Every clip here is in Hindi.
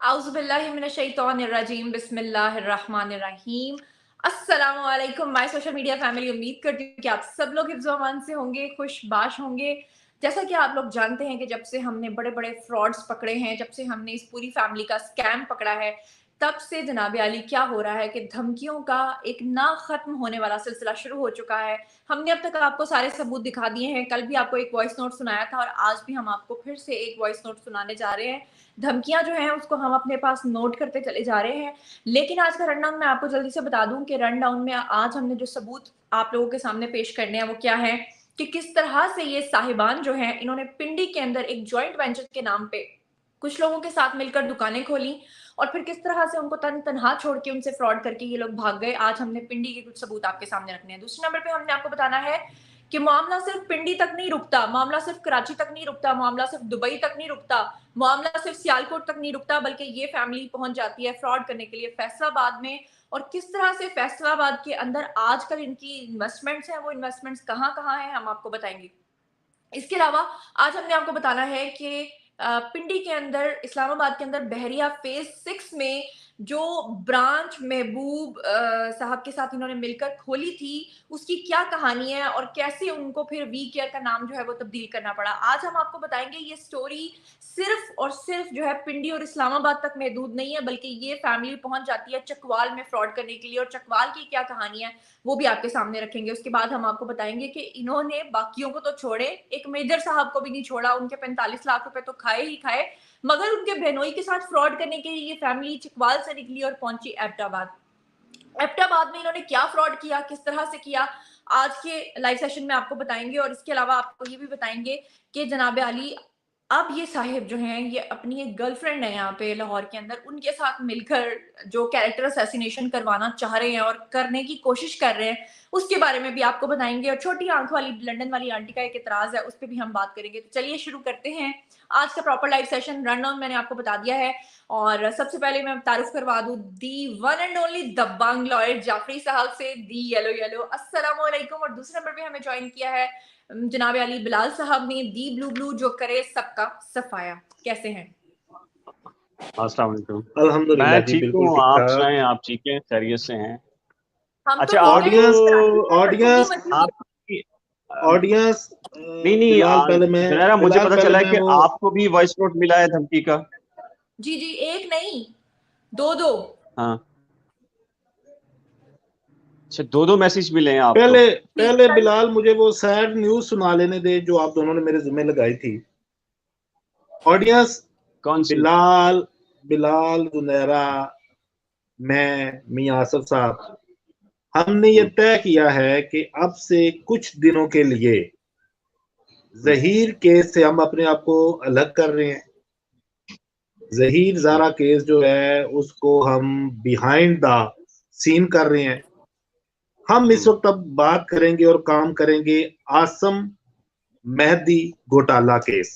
औज़ुबिल्लाहिमिनश्शैतानिर्रजीम बिस्मिल्लाहिर्रहमानिर्रहीम। अस्सलामु अलैकुम माय सोशल मीडिया फैमिली। उम्मीद करती हूँ कि आप सब लोग हिफ्ज़ व अमान से होंगे, खुशबाश होंगे। जैसा कि आप लोग जानते हैं कि जब से हमने बड़े-बड़े फ्रॉड्स पकड़े हैं, जब से हमने इस पूरी फैमिली का स्कैम पकड़ा है, तब से जनाब आली क्या हो रहा है कि धमकियों का एक ना ख़त्म होने वाला सिलसिला शुरू हो चुका है। हमने अब तक आपको सारे सबूत दिखा दिए हैं। कल भी आपको एक वॉइस नोट सुनाया था और आज भी हम आपको फिर से एक वॉइस नोट सुनाने जा रहे हैं। धमकियाँ जो हैं उसको हम अपने पास नोट करते चले जा रहे हैं। लेकिन आज का रनडाउन मैं आपको जल्दी से बता दूँ कि रनडाउन में आज हमने जो सबूत आप लोगों के सामने पेश करने हैं वो क्या है कि किस तरह से ये साहिबान जो हैं इन्होंने पिंडी के अंदर एक जॉइंट वेंचर के नाम पे कुछ लोगों के साथ मिलकर दुकानें खोली और फिर किस तरह से उनको तनहा छोड़ के उनसे फ्रॉड करके ये लोग भाग गए। आज हमने पिंडी के कुछ सबूत आपके सामने रखने हैं। दूसरे नंबर पे हमने आपको बताना है कि मामला सिर्फ पिंडी तक नहीं रुकता, मामला सिर्फ कराची तक नहीं रुकता, मामला सिर्फ दुबई तक नहीं रुकता, मामला सिर्फ सियालकोट तक नहीं रुकता, बल्कि ये फैमिली पहुंच जाती है फ्रॉड करने के लिए फैसलाबाद में। और किस तरह से फैसलाबाद के अंदर आजकल इनकी इन्वेस्टमेंट्स हैं, वो इन्वेस्टमेंट्स कहाँ-कहाँ हैं, हम आपको बताएंगे। इसके अलावा आज हमने आपको बताना है कि पिंडी के अंदर, इस्लामाबाद के अंदर बहरिया फेज़ 6 में जो ब्रांच महबूब साहब के साथ इन्होंने मिलकर खोली थी, उसकी क्या कहानी है और कैसे उनको फिर वी केयर का नाम जो है वो तब्दील करना पड़ा। आज हम आपको बताएँगे ये स्टोरी सिर्फ़ और सिर्फ़ जो है पिंडी और इस्लामाबाद तक महदूद नहीं है, बल्कि ये फैमिली पहुँच जाती है चकवाल में फ्रॉड करने के लिए और चकवाल की क्या कहानी है, वो भी आपके सामने रखेंगे। उसके बाद हम आपको बताएँगे कि इन्होंने बाकियों को तो छोड़े, एक मेजर साहब को भी नहीं छोड़ा, उनके 45 लाख रुपए तो खाए ही खाए, मगर उनके बहनोई के साथ फ्रॉड करने के लिए ये फैमिली चकवाल से निकली और पहुंची एबटाबाद। एबटाबाद में इन्होंने क्या फ्रॉड किया, किस तरह से किया, आज के लाइव सेशन में आपको बताएंगे। और इसके अलावा आपको ये भी बताएंगे कि जनाब आली अब ये साहिब जो हैं ये अपनी एक गर्लफ्रेंड है यहाँ पे लाहौर के अंदर, उनके साथ मिलकर जो कैरेक्टर असैसिनेशन करवाना चाह रहे हैं और करने की कोशिश कर रहे हैं, उसके बारे में भी आपको बताएंगे। और छोटी आंख वाली लंदन वाली आंटी का एक इतराज है, उस पर भी हम बात करेंगे। तो चलिए शुरू करते हैं आज का प्रॉपर लाइव सेशन। रनडाउन मैंने आपको बता दिया है और सबसे पहले मैं तारुफ करवा दूं दी वन एंड ओनली दबंग लॉयर जाफरी साहब से, दी येलो येलो। अस्सलाम वालेकुम। और दूसरे नंबर पे हमें ज्वाइन किया है जनाब अली बिलाल साहब ने, दी ब्लू ब्लू, जो करे सबका सफाया। कैसे हैं? अस्सलाम वालेकुम। अल्हम्दुलिल्लाह मैं जी, ठीक बिल्कुल हूँ, ठीक आप ठाक। सुनाएं, आप ठीक हैं, खैरियत से हैं? हम तो अच्छा, ठीक हैं, ऑडियंस कराची में बरसों की ऑडियंस मची हुई है। आपकी ऑडियंस नहीं, बिलाल पहले मैं जुनैरा, मुझे बिलाल पता पहले चला है मैं कि वो आपको भी वॉइस नोट मिला है धमकी का। जी जी, एक नहीं, दो। हाँ, अच्छा, दो मैसेज मिले हैं आपको। पहले जी, पहले कल बिलाल मुझे वो सैड न्यूज सुना लेने दे जो आप दोनों ने मेरे जिम्मे लगाई थी। ऑडियंस, कौन सी? बिलाल बिलाल जुनैरा, मैं मियां आसफ साहब, हमने ये तय किया है कि अब से कुछ दिनों के लिए जहीर केस से हम अपने आप को अलग कर रहे हैं। जहीर जारा केस जो है उसको हम बिहाइंड द सीन कर रहे हैं। हम इस वक्त अब बात करेंगे और काम करेंगे आसम मेहदी घोटाला केस।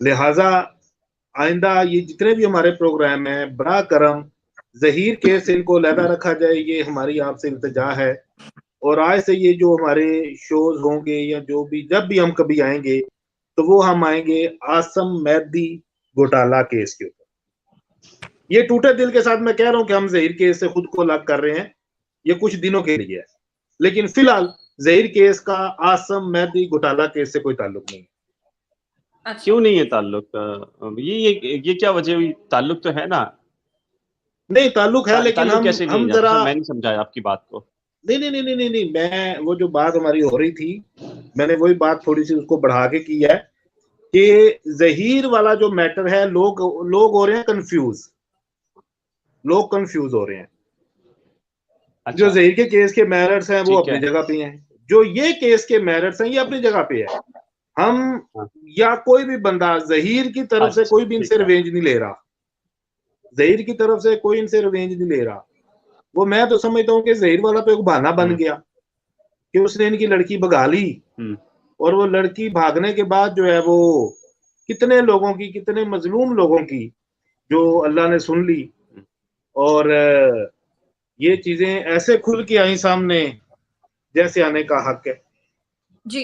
लिहाजा आइंदा ये जितने भी हमारे प्रोग्राम हैं, बरा करम जहीर केस इनको लहदा रखा जाए, ये हमारी आपसे इल्तिजा है। और आज से ये जो हमारे शोज होंगे या जो भी जब भी हम कभी आएंगे तो वो हम आएंगे आसम मेहदी घोटाला केस के ऊपर। ये टूटे दिल के साथ मैं कह रहा हूं कि हम जहीर केस से खुद को अलग कर रहे हैं, ये कुछ दिनों के लिए है, लेकिन फिलहाल जहीर केस का आसम मेहदी घोटाला केस से कोई ताल्लुक नहीं है। अच्छा। क्यों नहीं है ताल्लुक? ये क्या वजह हुई? ताल्लुक तो है ना। नहीं, ताल्लुक है, लेकिन ताल्लुक कैसे नहीं है? हम जाफर जरा साहब, मैं नहीं समझा आपकी बात को। नहीं, मैं वो जो बात हमारी हो रही थी, मैंने वही बात थोड़ी सी उसको बढ़ा के की है कि जहीर वाला जो मैटर है, लोग हो रहे हैं कंफ्यूज, लोग कंफ्यूज हो रहे हैं। अच्छा, जो जहीर के केस के मेरिट्स हैं वो ठीक अपनी है। जगह पे हैं, जो ये केस के मेरिट्स हैं ये अपनी जगह पे है। हम हाँ, या कोई भी बंदा जहीर की तरफ से अच्छा, कोई भी इनसे ठीक है। रिवेंज नहीं ले रहा, जहीर की तरफ से कोई इनसे रिवेंज नहीं ले रहा। वो मैं तो समझता हूँ कि जहीर वाला तो एक बहाना बन गया कि उसने इनकी लड़की भगा ली, और वो लड़की भागने के बाद जो है वो कितने लोगों की, कितने मजलूम लोगों की जो अल्लाह ने सुन ली, और ये चीजें ऐसे खुल के आई सामने जैसे आने का हक है। जी,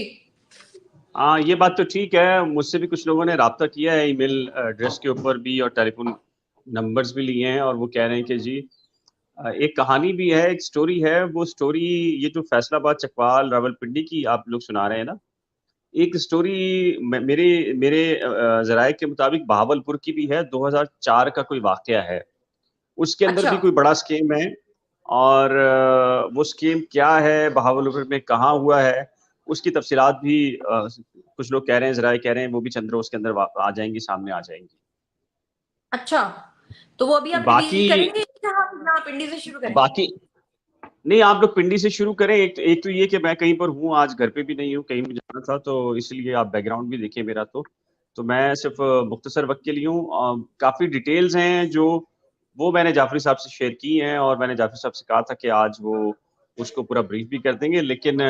हाँ, ये बात तो ठीक है। मुझसे भी कुछ लोगों ने राब्ता किया है ईमेल एड्रेस के ऊपर भी और टेलीफोन नंबर्स भी लिए हैं और वो कह रहे हैं कि जी एक कहानी भी है, एक स्टोरी है। वो स्टोरी ये जो फैसलाबाद, चकवाल, रावलपिंडी की आप लोग सुना रहे हैं ना, एक स्टोरी मेरे मेरे ज़राए के मुताबिक बहावलपुर की भी है, 2004 का कोई वाक़या है। उसके अंदर अच्छा। भी कोई बड़ा स्कीम है और वो स्कीम क्या है, बहावलपुर में कहाँ हुआ है, उसकी तफ़सीलात भी कुछ लोग कह रहे हैं, ज़राए कह रहे हैं, वो भी चंद रोज़ के अंदर आ जाएँगी, सामने आ जाएँगी। अच्छा, तो वो अभी आप बाकी रिवील करेंगे या हम यहाँ पिंडी से शुरू करें? बाकी नहीं, आप लोग पिंडी से शुरू करें। एक तो ये कि मैं कहीं पर हूँ, आज घर पे भी नहीं हूँ, कहीं भी जाना था, तो इसलिए आप बैकग्राउंड भी देखिए मेरा तो। तो मैं सिर्फ़ मुख्तसर वक़्त के लिए हूँ। काफ़ी डिटेल्स हैं जो वो मैंने जाफ़री साहब से शेयर की हैं और मैंने जाफ़री साहब से कहा था कि आज वो उसको पूरा ब्रीफ़ भी कर देंगे। लेकिन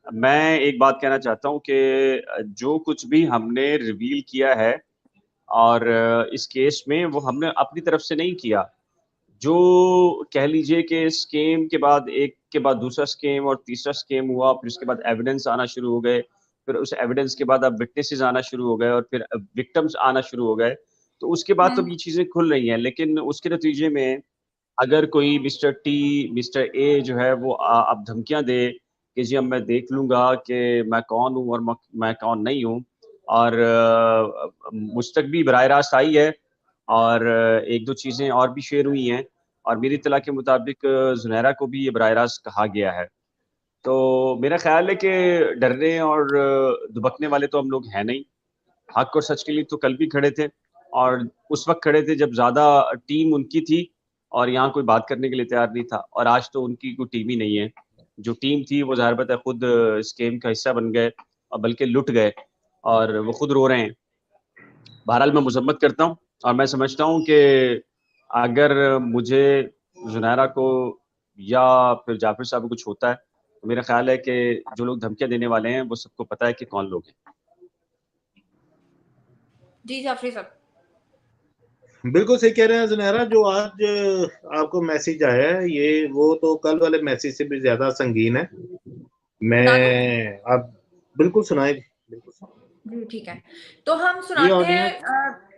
मैं एक बात कहना चाहता हूँ कि जो कुछ भी हमने रिवील किया है और इस केस में वो हमने अपनी तरफ से नहीं किया। जो कह लीजिए कि स्कैम के बाद एक के बाद दूसरा स्कैम और तीसरा स्कैम हुआ, फिर उसके बाद एविडेंस आना शुरू हो गए, फिर उस एविडेंस के बाद अब विटनेसेस आना शुरू हो गए और फिर अब विक्टिम्स आना शुरू हो गए। तो उसके बाद तो अब हुँ। ये चीज़ें खुल रही हैं, लेकिन उसके नतीजे में अगर कोई मिस्टर टी, मिस्टर ए जो है वो अब धमकियाँ दे कि जी अब मैं देख लूँगा कि मैं कौन हूँ और मैं कौन नहीं हूँ और मुझ तक भी बराह रास्त आई है और 1-2 चीज़ें और भी शेयर हुई हैं और मेरी इत्तला के मुताबिक ज़ुनैरा को भी ये बराह रास्त कहा गया है। तो मेरा ख़्याल है कि डरने और दुबकने वाले तो हम लोग हैं नहीं। हक और सच के लिए तो कल भी खड़े थे और उस वक़्त खड़े थे जब ज़्यादा टीम उनकी थी और यहाँ कोई बात करने के लिए तैयार नहीं था और आज तो उनकी कोई टीम ही नहीं है। जो टीम थी वो ज़ाहिर बात है खुद इस गेम का हिस्सा बन गए और बल्कि लुट गए और वो खुद रो रहे हैं। बहरहाल मैं मज़म्मत करता हूँ और मैं समझता हूँ कि अगर मुझे ज़ुनैरा को या फिर जाफ़िर साहब को कुछ होता है, तो मेरा ख़्याल है कि जो लोग धमकियाँ देने वाले हैं, वो सबको पता है कि कौन लोग हैं। जी, जाफ़री साहब। बिल्कुल सही कह रहे हैं जुनैरा। जो आज आपको मैसेज आया है, ये वो तो कल वाले मैसेज से भी ज़्यादा संगीन है। सुना दूँ? आप बिल्कुल सुनाएँ, बिल्कुल सुनाएँ। जी, ठीक है। तो हम जी, सुनाते हैं ऑडियंस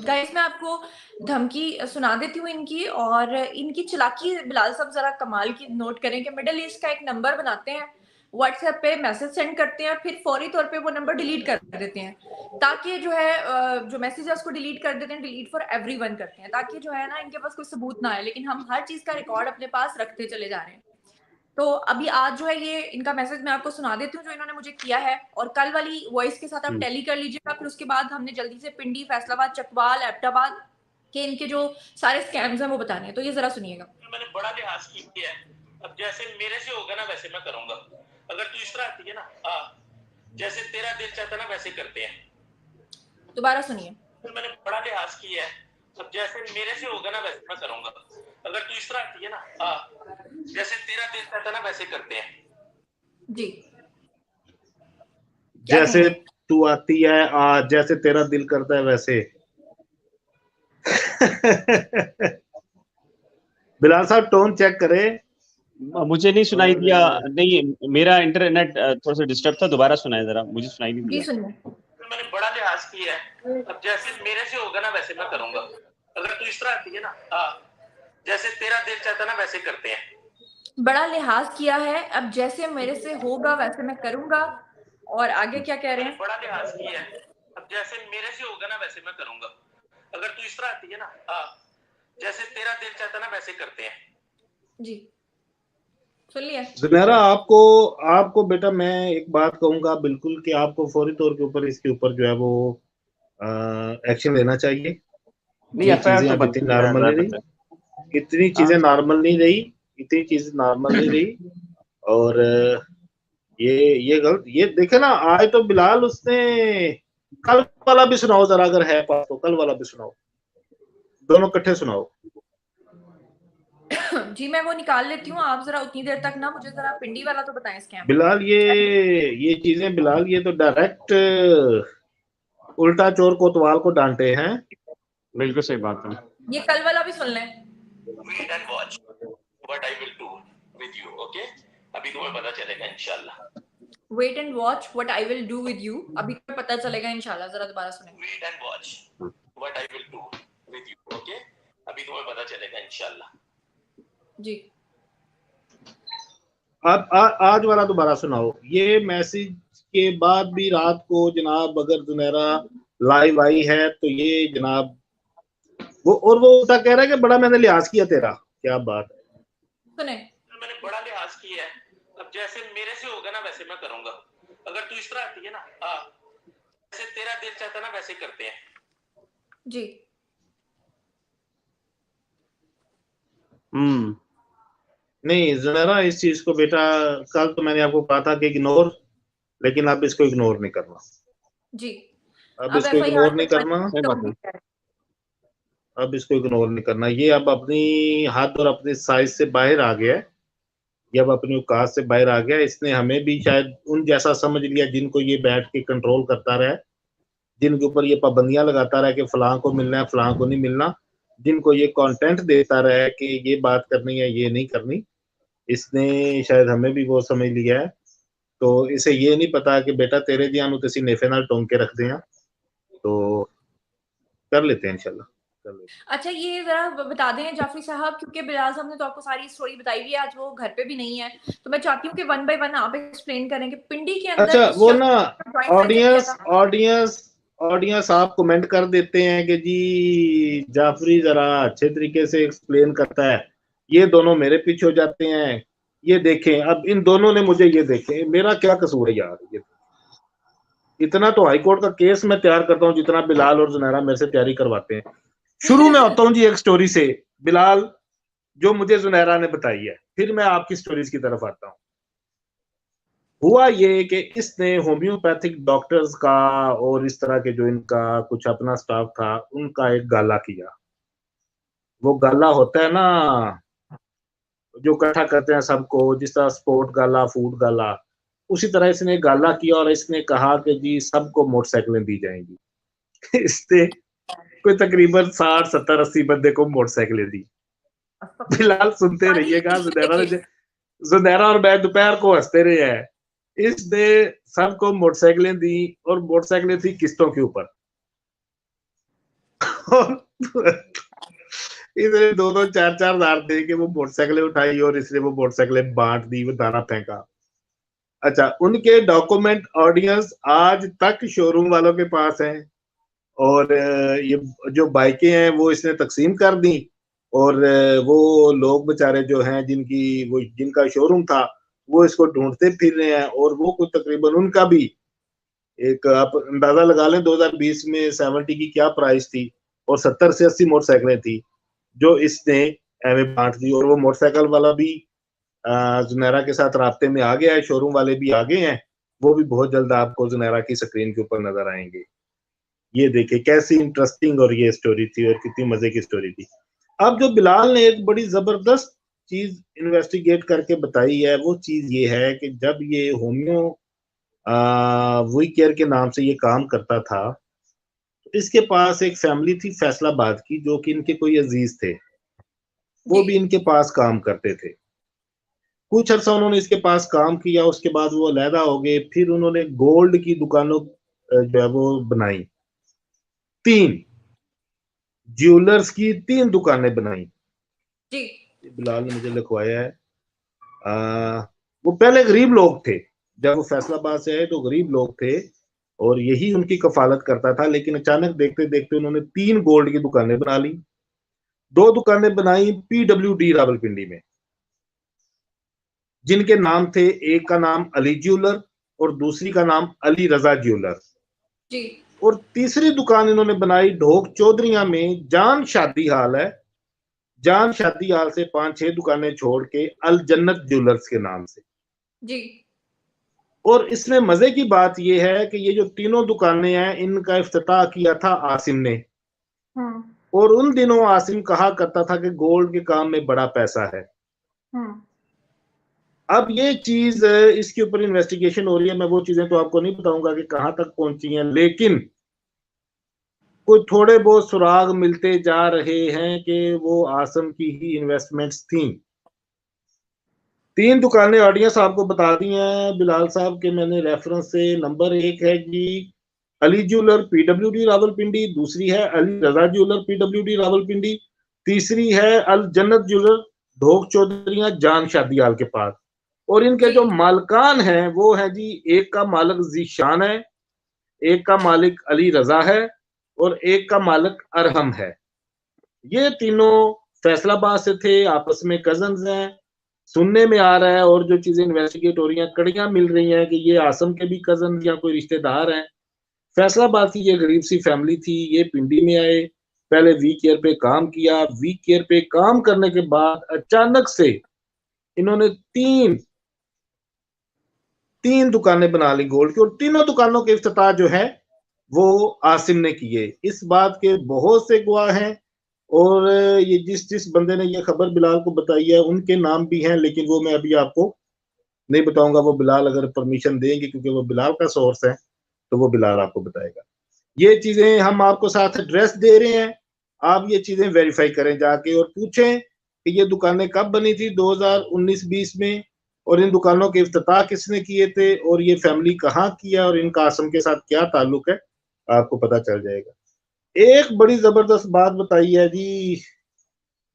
गाइस मैं आपको धमकी सुना देती हूँ इनकी और इनकी चालाकी बिलाल साहब ज़रा कमाल की नोट करें कि मिडल ईस्ट का एक नंबर बनाते हैं, व्हाट्सएप पे मैसेज सेंड करते हैं और फिर फौरी तौर पे वो नंबर डिलीट कर देते हैं। ताकि जो है जो मैसेज है उसको डिलीट कर देते हैं, डिलीट फॉर एवरीवन करते हैं ताकि जो है ना इनके पास कोई सबूत ना आए, लेकिन हम हर चीज़ का रिकॉर्ड अपने पास रखते चले जा रहे हैं। तो अभी आज जो है ये इनका मैसेज मैं आपको सुना देती हूँ जो इन्होंने मुझे किया है और कल वाली वॉइस के साथ आप हुँ। टैली कर लीजिएगा। फिर उसके बाद हमने जल्दी से पिंडी, फैसलाबाद, चकवाल, एबटाबाद के इनके जो सारे स्कैम्स हैं वो बताने हैं। तो ये ज़रा सुनिएगा। मैंने बड़ा लिहाज किया है। अब जैसे मेरे से होगा ना वैसे मैं करूँगा। अगर तू इस तरह आती है ना, जैसे तेरा दिल चाहता ना वैसे करते हैं। दोबारा सुनिए। फिर मैंने बड़ा लिहाज किया है। अब जैसे मेरे से होगा ना वैसे मैं करूँगा। अगर तू इस तरह आती है ना, जैसे तेरा दिल चाहता ना वैसे करते हैं। जी। क्या जैसे कहेंगे? तू आती है, जैसे तेरा दिल करता है वैसे। बिलाल साहब टोन चेक करें। मुझे नहीं सुनाई और दिया। नहीं, मेरा इंटरनेट थोड़ा-सा डिस्टर्ब था, दोबारा सुनाएँ ज़रा, मुझे सुनाई नहीं जी, दिया। सुनिए। फिर मैंने बड़ा लिहाज किया है। अब जैसे मेरे से होगा ना वैसे मैं करूँगा। अगर तू इस तरह आती है ना, जैसे तेरा दिल चाहता ना वैसे करते हैं। बड़ा लिहाज किया है, अब जैसे मेरे से होगा वैसे मैं करूँगा और आगे क्या कह रहे मैंने हैं? बड़ा लिहाज किया है। अब जैसे मेरे से होगा ना वैसे मैं करूँगा। अगर तू इस तरह आती है ना, जैसे तेरा दिल चाहता ना वैसे करते हैं। जी। सुन लिया? जुनैरा, आपको बेटा मैं एक बात कहूँगा बिल्कुल कि आपको फौरी तौर के ऊपर इसके ऊपर जो है वो एक्शन लेना चाहिए। नहीं, ये एफआईआर चीज़ें तो अब इतनी बनती है, नॉर्मल ज़ाहिर नहीं बात है। रही, इतनी हाँ। चीज़ें नॉर्मल नहीं रही, इतनी चीज़ें नॉर्मल नहीं रही। और ये गलत, ये देखे ना, आज तो बिलाल उसने कल वाला भी सुनाओ ज़रा, अगर है पास तो कल वाला भी सुनाओ। दोनों इकट्ठे सुनाओ। जी, मैं वो निकाल लेती हूँ। आप ज़रा उतनी देर तक ना मुझे ज़रा पिंडी वाला तो बताएँ स्कैम। बिलाल, ये चीज़ें बिलाल, ये तो डायरेक्ट उल्टा चोर कोतवाल को डांटे हैं। बिल्कुल सही बात है। ये कल वाला भी सुन लें। Wait and watch what I will do with you, okay? अभी तुम्हें पता चलेगा इंशाल्लाह। Wait and watch what I will do with you. अभी तो पता चलेगा इंशाल्लाह। ज़रा दोबारा सुनें। Wait and watch what I will do अभी तुम्हें पता चलेगा इंशाल्लाह। जी आज वाला दोबारा सुनाओ। ये मैसेज के बाद भी रात को जनाब अगर जुनैरा लाइव आई है तो ये जनाब वो उल्टा कह रहा है कि बड़ा मैंने लिहाज किया तेरा। क्या बात है। सुने, मैंने बड़ा लिहाज किया है, अब जैसे मेरे से होगा ना वैसे मैं करूंगा। अगर तू इस तरह आती है ना, जैसे तेरा दिल चाहता ना वैसे करते हैं। जी नहीं जुनैरा इस चीज को बेटा कल तो मैंने आपको कहा था कि इग्नोर, लेकिन अब इसको इग्नोर नहीं करना। जी अब इसको इग्नोर नहीं करना। सही बात है। अब इसको इग्नोर नहीं करना। ये अब अपनी हद और अपनी साइज से बाहर आ गया है। ये अब अपनी औकात से बाहर आ गया। इसने हमें भी शायद उन जैसा समझ लिया जिनको ये बैठ के कंट्रोल करता रहा, जिनके ऊपर ये पाबंदियां लगाता रहा कि फलां को मिलना है फलां को नहीं मिलना, जिनको ये कंटेंट देता रहा है कि ये बात करनी है ये नहीं करनी। इसने शायद हमें भी वो समझ लिया है। तो इसे ये नहीं पता कि बेटा तेरे जियां नु तुसी नेफे नाल टोंक के रखते हैं। तो कर लेते हैं इंशाल्लाह। अच्छा, ये जरा बता दें जाफरी साहब, क्योंकि बिलाल साहब ने तो आपको सारी स्टोरी बताई हुई है, आज वो घर पे भी नहीं है, तो मैं चाहती हूँ कि वन बाय वन आप एक्सप्लेन करें कि पिंडी के अंदर अच्छा वो ना ऑडियंस ऑडियंस आप कमेंट कर देते हैं कि जी जाफरी जरा अच्छे तरीके से एक्सप्लेन करता है, ये दोनों मेरे पीछे हो जाते हैं। ये देखें अब इन दोनों ने मुझे ये देखे, मेरा क्या कसूर है यार। ये इतना तो हाईकोर्ट का केस मैं तैयार करता हूँ जितना बिलाल और जुनैरा मेरे से तैयारी करवाते हैं। शुरू में होता हूँ जी एक स्टोरी से बिलाल जो मुझे जुनैरा ने बताई है, फिर मैं आपकी स्टोरीज की तरफ आता हूँ। हुआ ये कि इसने होम्योपैथिक डॉक्टर्स का और इस तरह के जो इनका कुछ अपना स्टाफ था उनका एक गाला किया। वो गाला होता है ना जो इकट्ठा करते हैं सबको, जिस तरह स्पोर्ट गाला फूड गाला, उसी तरह इसने गाला किया और इसने कहा कि जी सबको मोटरसाइकिलें दी जाएंगी। इसने कोई तकरीबन 60 70 80 बंदे को मोटरसाइकिलें दी। फिलहाल सुनते रहिएगा। जुनैरा और मैं दोपहर को हंसते रहे हैं। इसने सबको मोटरसाइकिलें दी और मोटरसाइकिलें थी किस्तों के ऊपर। इसने 2-2 4-4 हजार दे के वो मोटरसाइकिलें उठाई और इसने वो मोटरसाइकिलें बांट दी, वो दाना फेंका। अच्छा, उनके डॉक्यूमेंट ऑडियंस आज तक शोरूम वालों के पास हैं और ये जो बाइकें हैं वो इसने तकसीम कर दी और वो लोग बेचारे जो हैं जिनका शोरूम था वो इसको ढूंढते फिर रहे हैं और वो कुछ तकरीबन उनका भी एक आप अंदाजा लगा लें 2020 में 70 की क्या प्राइस थी और 70 से 80 मोटरसाइकिलें थी जो इसने एवं बांट दी। और वो मोटरसाइकिल वाला भी जुनैरा के साथ राब्ते में आ गया है, शोरूम वाले भी आ गए हैं, वो भी बहुत जल्द आपको जुनैरा की स्क्रीन के ऊपर नजर आएंगे। ये देखिए कैसी इंटरेस्टिंग और ये स्टोरी थी और कितनी मजे की स्टोरी थी। अब जो बिलाल ने एक बड़ी जबरदस्त चीज इन्वेस्टिगेट करके बताई है वो चीज ये है कि जब ये होम्यो वी केयर के नाम से ये काम करता था तो इसके पास एक फैमिली थी फैसलाबाद की जो कि इनके कोई अजीज थे, वो भी इनके पास काम करते थे। कुछ अर्सा उन्होंने इसके पास काम किया, उसके बाद वो अलहदा हो गए। फिर उन्होंने गोल्ड की दुकानों जो है वो बनाई, 3 ज्वेलर्स की 3 दुकानें बनाई। जी बिलाल ने मुझे लिखवाया है। वो पहले गरीब लोग थे, जब वो फैसलाबाद से आए तो गरीब लोग थे और यही उनकी कफालत करता था। लेकिन अचानक देखते देखते उन्होंने 3 गोल्ड की दुकानें बना ली। 2 दुकानें बनाई PWD रावलपिंडी में जिनके नाम थे, एक का नाम अली ज्वेलर और दूसरी का नाम अली रजा ज्वेलर जी। और तीसरी दुकान इन्होंने बनाई ढोक चौधरिया में, जान शादी हाल है, जान शादी हाल से 5-6 दुकानें छोड़ के अल जन्नत ज्वेलर्स के नाम से जी। और इसमें मजे की बात यह है कि ये जो तीनों दुकानें हैं इनका इफ्तिताह किया था आसिम ने। और उन दिनों आसिम कहा करता था कि गोल्ड के काम में बड़ा पैसा है। अब ये चीज इसके ऊपर इन्वेस्टिगेशन हो रही है। मैं वो चीजें तो आपको नहीं बताऊंगा कि कहां तक पहुंची हैं, लेकिन कोई थोड़े बहुत सुराग मिलते जा रहे हैं कि वो आसिम की ही इन्वेस्टमेंट्स थी। 3 दुकानें ऑडियंस आपको बता दी हैं बिलाल साहब के मैंने रेफरेंस से। नंबर 1 है जी अली ज्वेलर PWD रावलपिंडी, दूसरी है अली रजा ज्वेलर PWD रावलपिंडी तीसरी है अल जन्नत ज्वेलर, ढोक चौधरियां, जान शादीआल के पास। और इनके जो मालकान हैं वो है जी, एक का मालिक जीशान है, एक का मालिक अली रजा है और एक का मालिक अरहम है। ये तीनों फैसलाबाद से थे, आपस में कजन्स हैं। सुनने में आ रहा है और जो चीजें इन्वेस्टिगेट हो रही हैं, कड़ियां मिल रही हैं कि ये आसम के भी कजन या कोई रिश्तेदार हैं। फैसलाबाद की ये गरीब सी फैमिली थी, ये पिंडी में आए, पहले वी केयर पे काम किया। वी केयर पे काम करने के बाद अचानक से इन्होंने तीन दुकानें बना ली गोल्ड की, और तीनों दुकानों के इफ्तिताह जो है वो आसिम ने किए। इस बात के बहुत से गवाह हैं, और ये जिस जिस बंदे ने ये खबर बिलाल को बताई है उनके नाम भी हैं, लेकिन वो मैं अभी आपको नहीं बताऊंगा। वो बिलाल अगर परमिशन देंगे, क्योंकि वो बिलाल का सोर्स है, तो वो बिलाल आपको बताएगा। ये चीजें हम आपको साथ एड्रेस दे रहे हैं, आप ये चीजें वेरीफाई करें जाके और पूछें कि ये दुकानें कब बनी थी 2019-20 में, और इन दुकानों के इफ्तिताह किसने किए थे, और ये फैमिली कहाँ की है, और इनका आसम के साथ क्या ताल्लुक है, आपको पता चल जाएगा। एक बड़ी जबरदस्त बात बताई है जी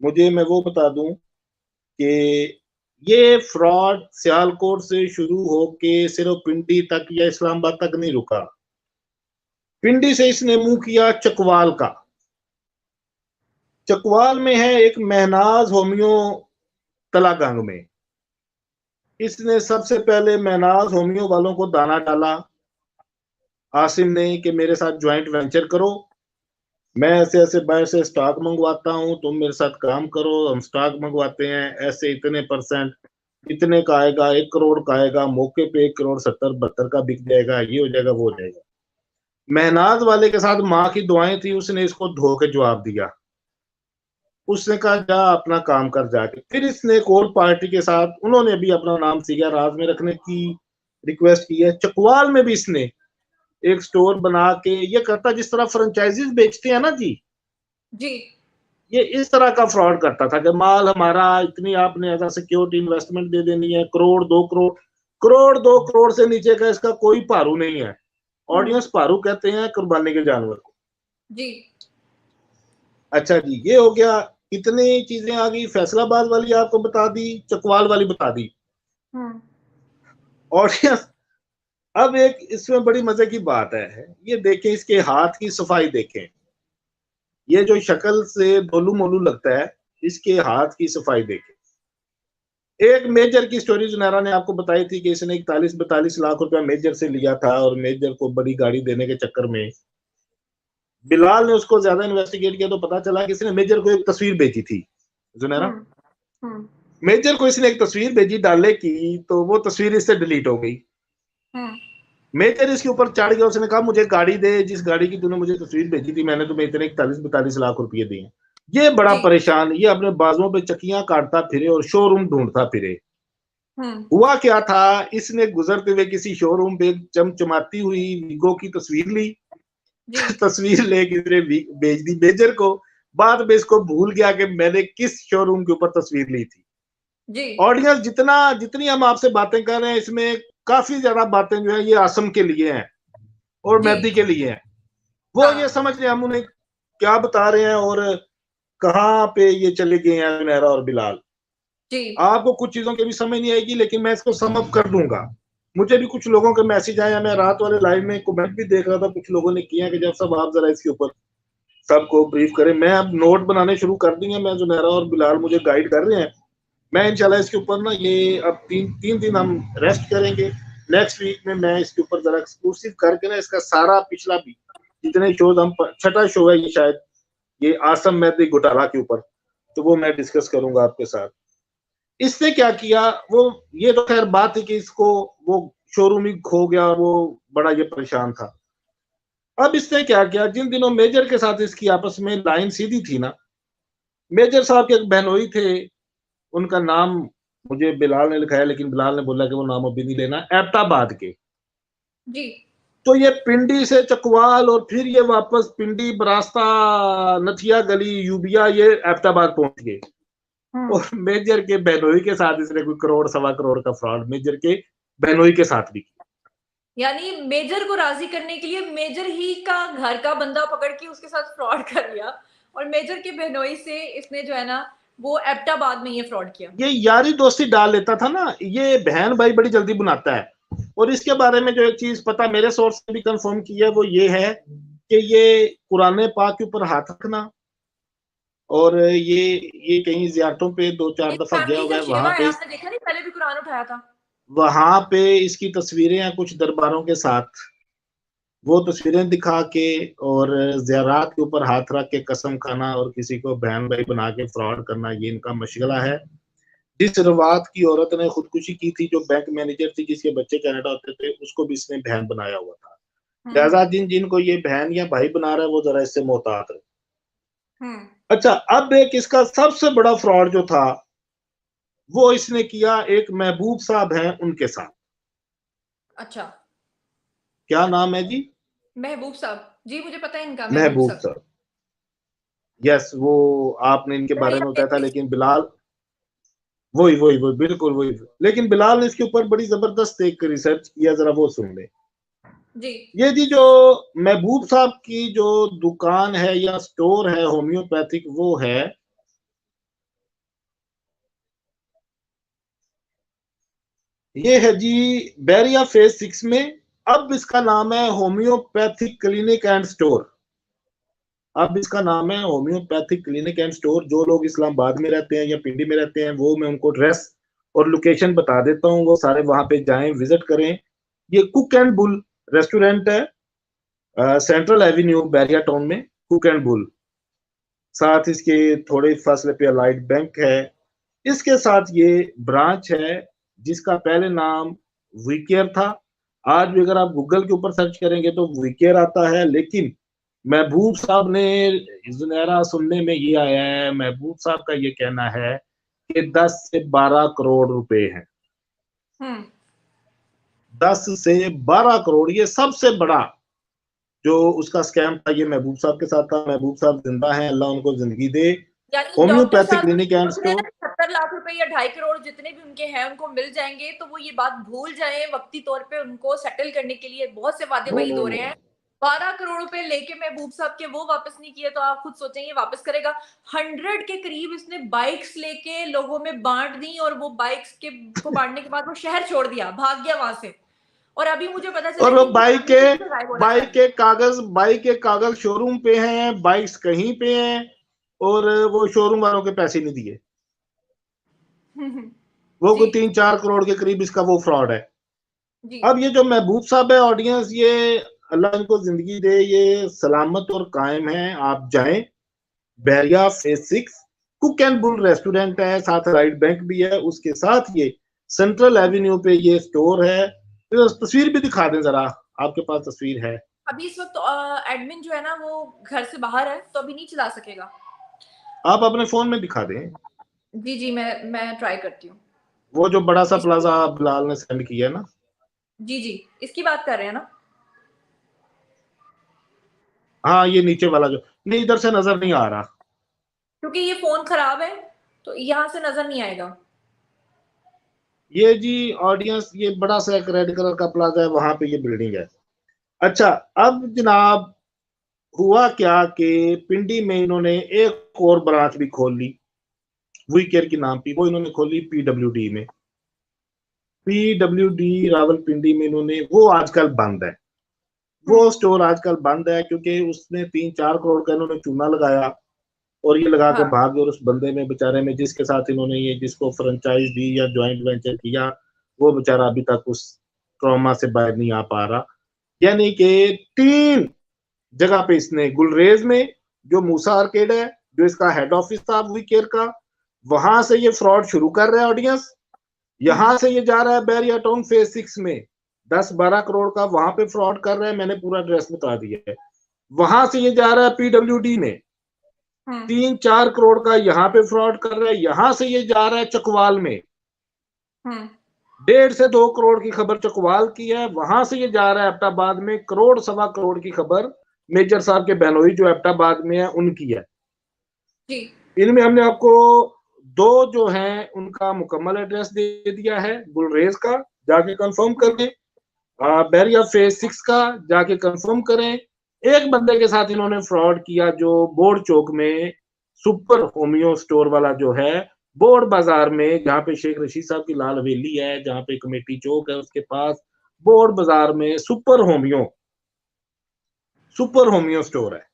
मुझे, मैं वो बता दूं कि ये फ्रॉड सियालकोट से शुरू होके सिर्फ पिंडी तक या इस्लामाबाद तक नहीं रुका। पिंडी से इसने मुंह किया चकवाल का। चकवाल में है एक महनाज होमियो तलागंग में। इसने सबसे पहले महनाज होमियो वालों को दाना डाला आसिम ने कि मेरे साथ ज्वाइंट वेंचर करो, मैं ऐसे ऐसे बाहर से स्टॉक मंगवाता हूं, तुम मेरे साथ काम करो, हम स्टॉक मंगवाते हैं, ऐसे इतने परसेंट इतने का आएगा, 1 करोड़ का आएगा, मौके पे 1 करोड़ 70-72 का बिक जाएगा, ये हो जाएगा वो हो जाएगा। महनाज वाले के साथ माँ की दुआएं थी, उसने इसको धो के जवाब दिया। उसने कहा जा अपना काम कर जाके। फिर इसने एक और पार्टी के साथ, उन्होंने भी अपना नाम सीगा राज में रखने की रिक्वेस्ट की है। चकवाल में भी इसने एक स्टोर बना के ये करता, जिस तरह फ्रेंचाइजीज बेचते हैं ना जी, ये इस तरह का फ्रॉड करता था कि माल हमारा इतनी आपने ऐसा सिक्योरिटी इन्वेस्टमेंट दे देनी है, 1 करोड़ 2 करोड़ से नीचे का इसका कोई पारू नहीं है। ऑडियंस पारू कहते हैं कुर्बानी के जानवर को जी। अच्छा जी, ये हो गया, कितनी चीजें आ गई। फैसलाबाद वाली आपको बता दी, चकवाल वाली बता दी। ऑडियंस अब एक इसमें बड़ी मजे की बात है, ये देखें इसके हाथ की सफाई देखें। ये जो शक्ल से दोलू मोलू लगता है, इसके हाथ की सफाई देखें। एक मेजर की स्टोरी जुनैरा ने आपको बताई थी कि इसने 41-42 लाख रुपया मेजर से लिया था, और मेजर को बड़ी गाड़ी देने के चक्कर में बिलाल ने उसको ज्यादा इन्वेस्टिगेट किया तो पता चला कि इसने मेजर को एक तस्वीर भेजी थी। जुनैरा, मेजर को इसने एक तस्वीर भेजी डाले की, तो वो तस्वीर इससे डिलीट हो गई। मेजर इसके ऊपर चढ़ गया, उसने कहा मुझे गाड़ी दे, जिस गाड़ी की तूने मुझे तस्वीर भेजी थी, मैंने तुम्हें इतने 41-42 लाख रुपए दिए। ये बड़ा परेशान, ये अपने बाजुओं पे चकियां काटता फिरे और शोरूम ढूंढता फिरे। हुआ क्या था, इसने गुजरते हुए किसी शोरूम पे चमचमाती हुई वीगो की तस्वीर ली। तस्वीर लेके भेज दी मेजर को। बाद में इसको भूल गया कि मैंने किस शोरूम के ऊपर तस्वीर ली थी। ऑडियंस जितनी हम आपसे बातें कर रहे हैं, इसमें काफी ज्यादा बातें जो है ये आसम के लिए हैं और मेहदी के लिए हैं। वो ये समझ रहे हम उन्हें क्या बता रहे हैं और कहाँ पे ये चले गए हैं जुनैरा और बिलाल। आपको कुछ चीजों की भी समझ नहीं आएगी, लेकिन मैं इसको सम अप कर दूंगा। मुझे भी कुछ लोगों के मैसेज आए, मैं रात वाले लाइव में कमेंट भी देख रहा था, कुछ लोगों ने किया कि जब सब आप जरा इसके ऊपर सबको ब्रीफ करें। मैं अब नोट बनाने शुरू कर दिए, मैं जुनैरा और बिलाल मुझे गाइड कर रहे हैं। मैं इंशाल्लाह इसके ऊपर ना ये अब तीन दिन हम रेस्ट करेंगे। नेक्स्ट वीक में मैं इसके ऊपर जरा एक्सक्लूसिव करके ना इसका सारा पिछला भी जितने शोज हम, 6ठा शो है ये शायद, ये आसम मेहदी घोटाला के ऊपर, तो वो मैं डिस्कस करूंगा आपके साथ। इसने क्या किया, वो ये तो खैर बात है कि इसको वो शोरूम ही खो गया, वो बड़ा ये परेशान था। अब इसने क्या किया, जिन दिनों मेजर के साथ इसकी आपस में लाइन सीधी थी ना, मेजर साहब के एक बहनोई थे, उनका नाम मुझे बिलाल ने लिखा है, लेकिन बिलाल ने बोला कि वो नाम अभी नहीं लेना, एबटाबाद के जी। तो ये पिंडी से चकवाल और फिर ये वापस पिंडी, बरास्ता, नथिया गली, यूबिया, ये एबटाबाद पहुंच गए। और मेजर के बहनोई के साथ इसने कोई 1-1.25 करोड़ का फ्रॉड मेजर के बहनोई के साथ भी किया। यानी मेजर को राजी करने के लिए मेजर ही का घर का बंदा पकड़ के उसके साथ फ्रॉड कर लिया। और मेजर के बहनोई से इसने जो है ना वो एबटाबाद में ये फ्रॉड किया। ये यारी दोस्ती डाल लेता था ना, ये बहन भाई बड़ी जल्दी बनाता है। और इसके बारे में जो एक चीज पता मेरे सोर्स ने भी कंफर्म किया वो ये है कि ये कुरान पाक के ऊपर हाथ रखना, और ये कहीं जियारतों पे 2-4 दफा गया हुआ है, वहां पे आपने देखा नहीं, पहले भी कुरान उठाया था, वहां पे इसकी तस्वीरें हैं कुछ दरबारों के साथ, वो तस्वीरें दिखा के और ज़ियारात के ऊपर हाथ रख के कसम खाना और किसी को बहन भाई बना के फ्रॉड करना, ये इनका मशगला है। जिस रवात की औरत ने खुदकुशी की थी, जो बैंक मैनेजर थी जिसके बच्चे कनाडा होते थे, उसको भी इसने बहन बनाया हुआ था। लिहाजा जिनको ये बहन या भाई बना रहा है वो जरा इससे मोहतात रहे। अच्छा, अब एक इसका सबसे बड़ा फ्रॉड जो था वो इसने किया एक महबूब साहब हैं उनके साथ। अच्छा, क्या नाम है जी? महबूब साहब। जी मुझे पता है इनका, महबूब साहब। यस, वो आपने इनके बारे में बताया था, लेकिन बिलाल वही बिल्कुल वही। लेकिन बिलाल ने इसके ऊपर बड़ी जबरदस्त एक रिसर्च किया, जरा वो सुन ले जी। ये जी जो महबूब साहब की जो दुकान है या स्टोर है होम्योपैथिक, वो है ये है जी बैरिया फेज 6 में। अब इसका नाम है होम्योपैथिक क्लिनिक एंड स्टोर। अब इसका नाम है होम्योपैथिक क्लिनिक एंड स्टोर। जो लोग इस्लामाबाद में रहते हैं या पिंडी में रहते हैं, वो मैं उनको एड्रेस और लोकेशन बता देता हूँ, वो सारे वहां पे जाएं, विजिट करें। ये कुक एंड बुल रेस्टोरेंट है, सेंट्रल एवेन्यू बैरिया टाउन में, कुक एंड बुल। साथ इसके थोड़े फासले पे अलाइट बैंक है। इसके साथ ये ब्रांच है जिसका पहले नाम वीकेयर था। आज भी अगर आप गूगल के ऊपर सर्च करेंगे तो वीकेयर आता है, लेकिन महबूब साहब ने जुनैरा सुनने में ये आया है, महबूब साहब का ये कहना है कि 10 से 12 करोड़ रुपए हैं। 10 से 12 करोड़, ये सबसे बड़ा जो उसका स्कैम था ये महबूब साहब के साथ था। महबूब साहब जिंदा हैं, अल्लाह उनको जिंदगी दे। Homeopathic clinic and store 70 lakh रुपए या 2.5 करोड़ जितने भी उनके हैं उनको मिल जाएंगे, तो वो ये बात भूल जाएं, वक्ती तौर पे उनको सेटल करने के लिए बहुत से वादे वईद हो रहे हैं। 12 करोड़ रुपए लेके महबूब साहब के वो वापस नहीं किए, तो आप खुद सोचेंगे वापस करेगा। 100 के करीब इसने बाइक्स लेके लोगों में बांट दी, और वो बाइक्स के को बांटने के बाद वो शहर छोड़ दिया, भाग गया वहां से। और अभी मुझे पता चला और बाइक के कागज शोरूम पे हैं, बाइक्स कहीं पे हैं, और वो शोरूम वालों के पैसे नहीं दिए। वो कोई 3-4 करोड़ के करीब इसका वो फ्रॉड है। अब ये जो महबूब साहब है, ऑडियंस, ये अल्लाह इनको जिंदगी दे, ये सलामत और कायम है। आप जाएं, Bahria phase 6 Cook and Bull restaurant है, साथ राइट बैंक भी है, उसके साथ ये सेंट्रल एवेन्यू पे ये स्टोर है। तो तस्वीर भी दिखा दें जरा, आपके पास तस्वीर है? अभी इस वक्त एडमिन जो है ना वो घर से बाहर है, तो अभी नहीं चला सकेगा। आप अपने फोन में दिखा दें। जी जी, मैं ट्राई करती हूँ। वो जो बड़ा सा प्लाजा बिलाल ने सेंड किया ना, जी जी, इसकी बात कर रहे हैं ना? हाँ, ये नीचे वाला जो नहीं, इधर से नजर नहीं आ रहा क्योंकि ये फोन खराब है, तो यहाँ से नजर नहीं आएगा। ये जी ऑडियंस, ये बड़ा सा एक रेड कलर का प्लाजा है, वहां पे ये बिल्डिंग है। अच्छा, अब जनाब हुआ क्या कि पिंडी में इन्होंने एक और ब्रांच भी खोल ली वीकेयर के नाम पे। वो इन्होंने खोली पीडब्ल्यूडी में, पीडब्ल्यूडी रावलपिंडी में इन्होंने, वो आजकल बंद है। वो स्टोर आजकल बंद है क्योंकि उसने 3-4 करोड़ का इन्होंने चूना लगाया और ये लगा के भाग गए। और उस बंदे में बेचारे में जिसके साथ इन्होंने ये जिसको फ्रेंचाइज दी या ज्वाइंट वेंचर किया, वो बेचारा अभी तक उस ट्रॉमा से बाहर नहीं आ पा रहा। यानी कि 3 जगह पे इसने, गुलरेज में जो मूसा आर्केड है, जो इसका हेड ऑफिस था वीकेयर का, वहां से ये फ्रॉड शुरू कर रहा है ऑडियंस। यहां से ये जा रहा है बैरिया टाउन फेज 6 में 10-12 करोड़ का वहां पे फ्रॉड कर रहा है। मैंने पूरा एड्रेस बता दिया है। वहां से ये जा रहा है पीडब्ल्यूडी में 3-4 करोड़ का यहाँ पे फ्रॉड कर रहा है। यहां से ये जा रहा है चकवाल में 1.5 से 2 करोड़ की खबर चकवाल की है। वहां से ये जा रहा है एबटाबाद में 1-1.25 करोड़ की खबर मेजर साहब के बहनोई जो एबटाबाद में है उनकी है। इनमें हमने आपको 2 जो हैं उनका मुकम्मल एड्रेस दे दिया है। गुलरेज का जाके कंफर्म कर दें, बैरिया फेज 6 का जाके कंफर्म करें, एक बंदे के साथ इन्होंने फ्रॉड किया जो बोर्ड चौक में सुपर होमियो स्टोर वाला जो है, बोर्ड बाजार में, जहाँ पे शेख रशीद साहब की लाल हवेली है, जहाँ पे कमेटी चौक है, उसके पास बोर्ड बाजार में सुपर होमियो स्टोर है।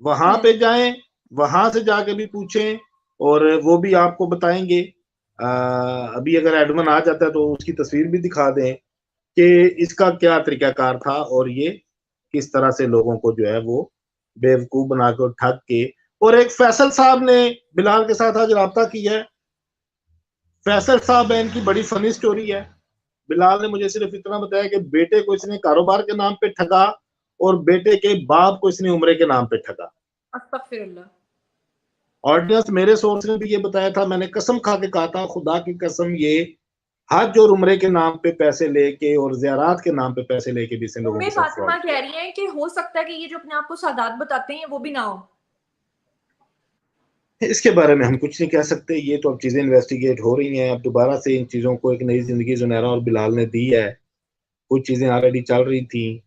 वहां पे जाएं, वहां से जाके भी पूछें और वो भी आपको बताएंगे। अभी अगर एडमन आ जाता है तो उसकी तस्वीर भी दिखा दें कि इसका क्या तरीकाकार था और ये किस तरह से लोगों को जो है वो बेवकूफ बनाकर ठग के। और एक फैसल साहब ने बिलाल के साथ आज राब्ता किया है। फैसल साहब है, इनकी बड़ी फनी स्टोरी है। बिलाल ने मुझे सिर्फ इतना बताया कि बेटे को इसने कारोबार के नाम पे ठगा और बेटे के बाप को इसने उम्रे के नाम पे ठगा। अस्तगफिरुल्लाह। ऑडियंस, मेरे सोर्स ने भी ये बताया था, मैंने कसम खा के कहा था, खुदा की कसम, ये हज और उम्रे के नाम पे पैसे लेके और ज़ियारात के नाम पे पैसे लेके भी इसने लोगों के साथ फातिमा फ्रॉड कह रही हैं कि हो सकता है कि ये जो अपने आप को सादात बताते हैं वो भी ना हो। इसके बारे में हम कुछ नहीं कह सकते। ये तो अब चीजें इन्वेस्टिगेट हो रही हैं। अब दोबारा से इन चीजों को एक नई जिंदगी जुनैरा और बिलाल ने दी है। कुछ चीजें ऑलरेडी चल रही थी,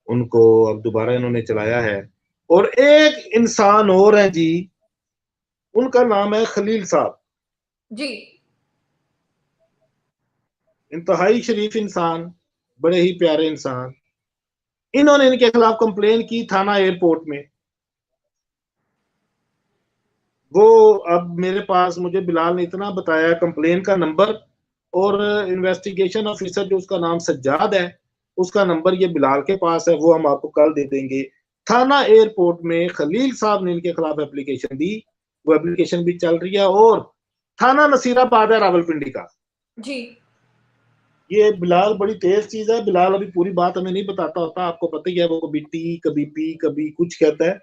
उनको अब दोबारा इन्होंने चलाया है। और एक इंसान और है जी, उनका नाम है खलील साहब जी। इंतहाई शरीफ इंसान, बड़े ही प्यारे इंसान। इन्होंने इनके खिलाफ कंप्लेन की थाना एयरपोर्ट में। वो अब मेरे पास, मुझे बिलाल ने इतना बताया, कंप्लेन का नंबर और इन्वेस्टिगेशन ऑफिसर जो उसका नाम सज्जाद है, उसका नंबर ये बिलाल के पास है, वो हम आपको कल दे देंगे। थाना एयरपोर्ट में खलील साहब ने इनके खिलाफ एप्लीकेशन दी, वो एप्लीकेशन भी चल रही है। और थाना नसीराबाद है रावलपिंडी का जी। ये बिलाल बड़ी तेज चीज है। बिलाल अभी पूरी बात हमें नहीं बताता होता, आपको पता ही है, वो कभी टी कभी पी कभी कुछ कहता है।